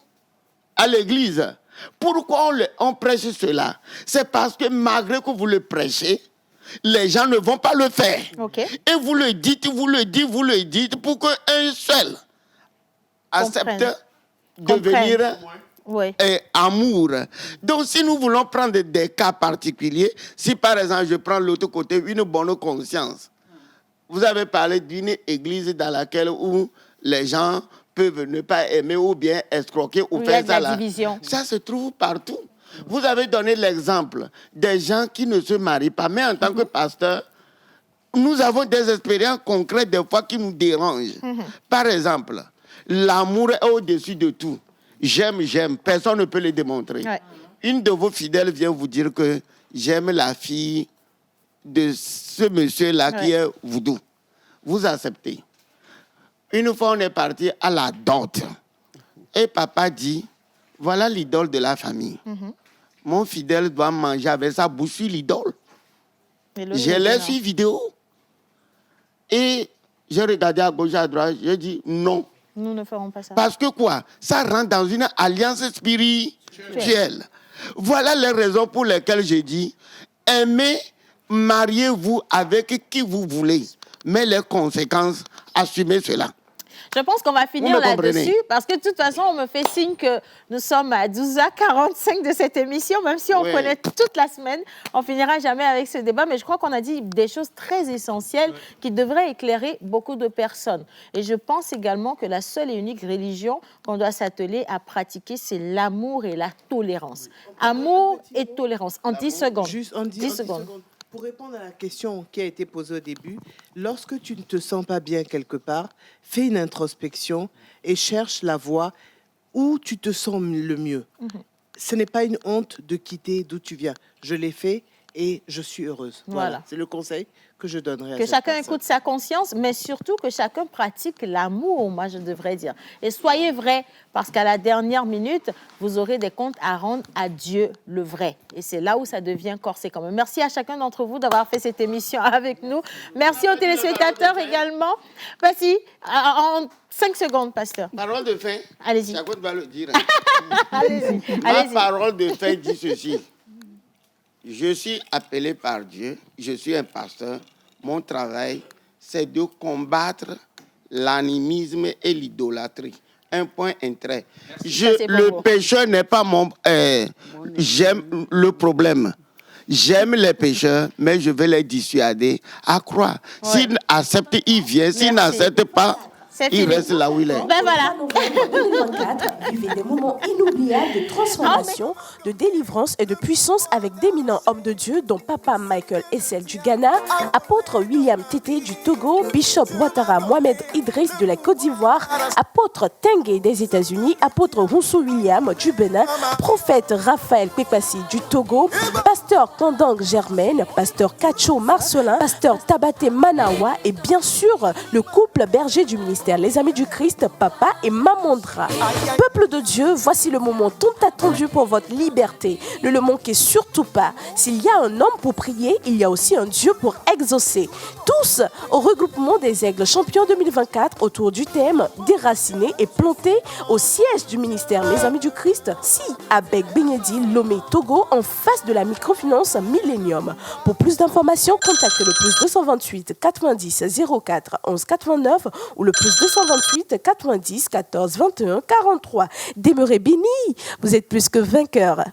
à l'église. Pourquoi on prêche cela? C'est parce que malgré que vous le prêchez, les gens ne vont pas le faire. Et vous le dites pour qu'un seul accepte de venir amour. Donc si nous voulons prendre des cas particuliers, si par exemple je prends l'autre côté, une bonne conscience. Vous avez parlé d'une église dans laquelle où les gens peuvent ne pas aimer ou bien escroquer ou faire ça là. Ça se trouve partout. Vous avez donné l'exemple des gens qui ne se marient pas. Mais en tant que pasteur, nous avons des expériences concrètes des fois qui nous dérangent. Par exemple, l'amour est au-dessus de tout. J'aime, personne ne peut le démontrer. Une de vos fidèles vient vous dire que j'aime la fille de ce monsieur-là qui est vaudou. Vous acceptez. Une fois, on est parti à la dot. Et papa dit, voilà l'idole de la famille. Mon fidèle doit manger avec sa bouche sur l'idole. Je l'ai suivi vidéo. Et j'ai regardé à gauche, à droite. J'ai dit, non, Nous ne ferons pas ça. Parce que quoi? Ça rentre dans une alliance spirituelle. Voilà les raisons pour lesquelles j'ai dit, aimez, mariez-vous avec qui vous voulez, mais les conséquences, assumez cela. Je pense qu'on va finir là-dessus parce que de toute façon, on me fait signe que nous sommes à 12h45 de cette émission. Même si on connaît toute la semaine, on finira jamais avec ce débat. Mais je crois qu'on a dit des choses très essentielles qui devraient éclairer beaucoup de personnes. Et je pense également que la seule et unique religion qu'on doit s'atteler à pratiquer, c'est l'amour et la tolérance. Amour et tolérance. En 10 secondes. Juste en 10 secondes. Pour répondre à la question qui a été posée au début, lorsque tu ne te sens pas bien quelque part, fais une introspection et cherche la voie où tu te sens le mieux. Ce n'est pas une honte de quitter d'où tu viens. Je l'ai fait et je suis heureuse. Voilà. C'est le conseil que je donnerai à que cette chacun personne. écoute sa conscience, mais surtout que chacun pratique l'amour, moi je devrais dire. Et soyez vrai, parce qu'à la dernière minute, vous aurez des comptes à rendre à Dieu le vrai. Et c'est là où ça devient corsé quand même. Merci à chacun d'entre vous d'avoir fait cette émission avec nous. Merci aux téléspectateurs également. Vas-y, en 5 secondes, pasteur. Parole de fin. Allez-y. Chacun va le dire. Allez-y. Ma parole de fin dit ceci. Je suis appelé par Dieu, je suis un pasteur. Mon travail, c'est de combattre l'animisme et l'idolâtrie. Un point, un trait. Le pécheur n'est pas mon... j'aime le problème. J'aime les pécheurs, mais je vais les dissuader à croire. S'ils acceptent, ils viennent. S'ils n'acceptent pas... Il reste là où il est. Ben voilà. 2024, vivez des moments inoubliables de transformation, de délivrance et de puissance avec d'éminents hommes de Dieu, dont Papa Michael Essel du Ghana, apôtre William Tété du Togo, Bishop Ouattara Mohamed Idriss de la Côte d'Ivoire, apôtre Tengue des États-Unis, apôtre Rousseau William du Bénin, prophète Raphaël Pekpassi du Togo, pasteur Kandang Germaine, pasteur Kacho Marcelin, pasteur Tabaté Manawa et bien sûr le couple berger du ministère Les Amis du Christ, Papa et Mamandra. Peuple de Dieu, voici le moment tant attendu pour votre liberté. Ne le manquez surtout pas. S'il y a un homme pour prier, il y a aussi un Dieu pour exaucer. Tous au regroupement des Aigles Champions 2024 autour du thème Déraciner et planter au siège du ministère Les Amis du Christ, si avec Benyedi Lomé Togo en face de la microfinance Millennium. Pour plus d'informations, contactez le plus 228 90 04 11 89 ou le plus 228 90 14 21 43. Demeurez bénis, vous êtes plus que vainqueurs.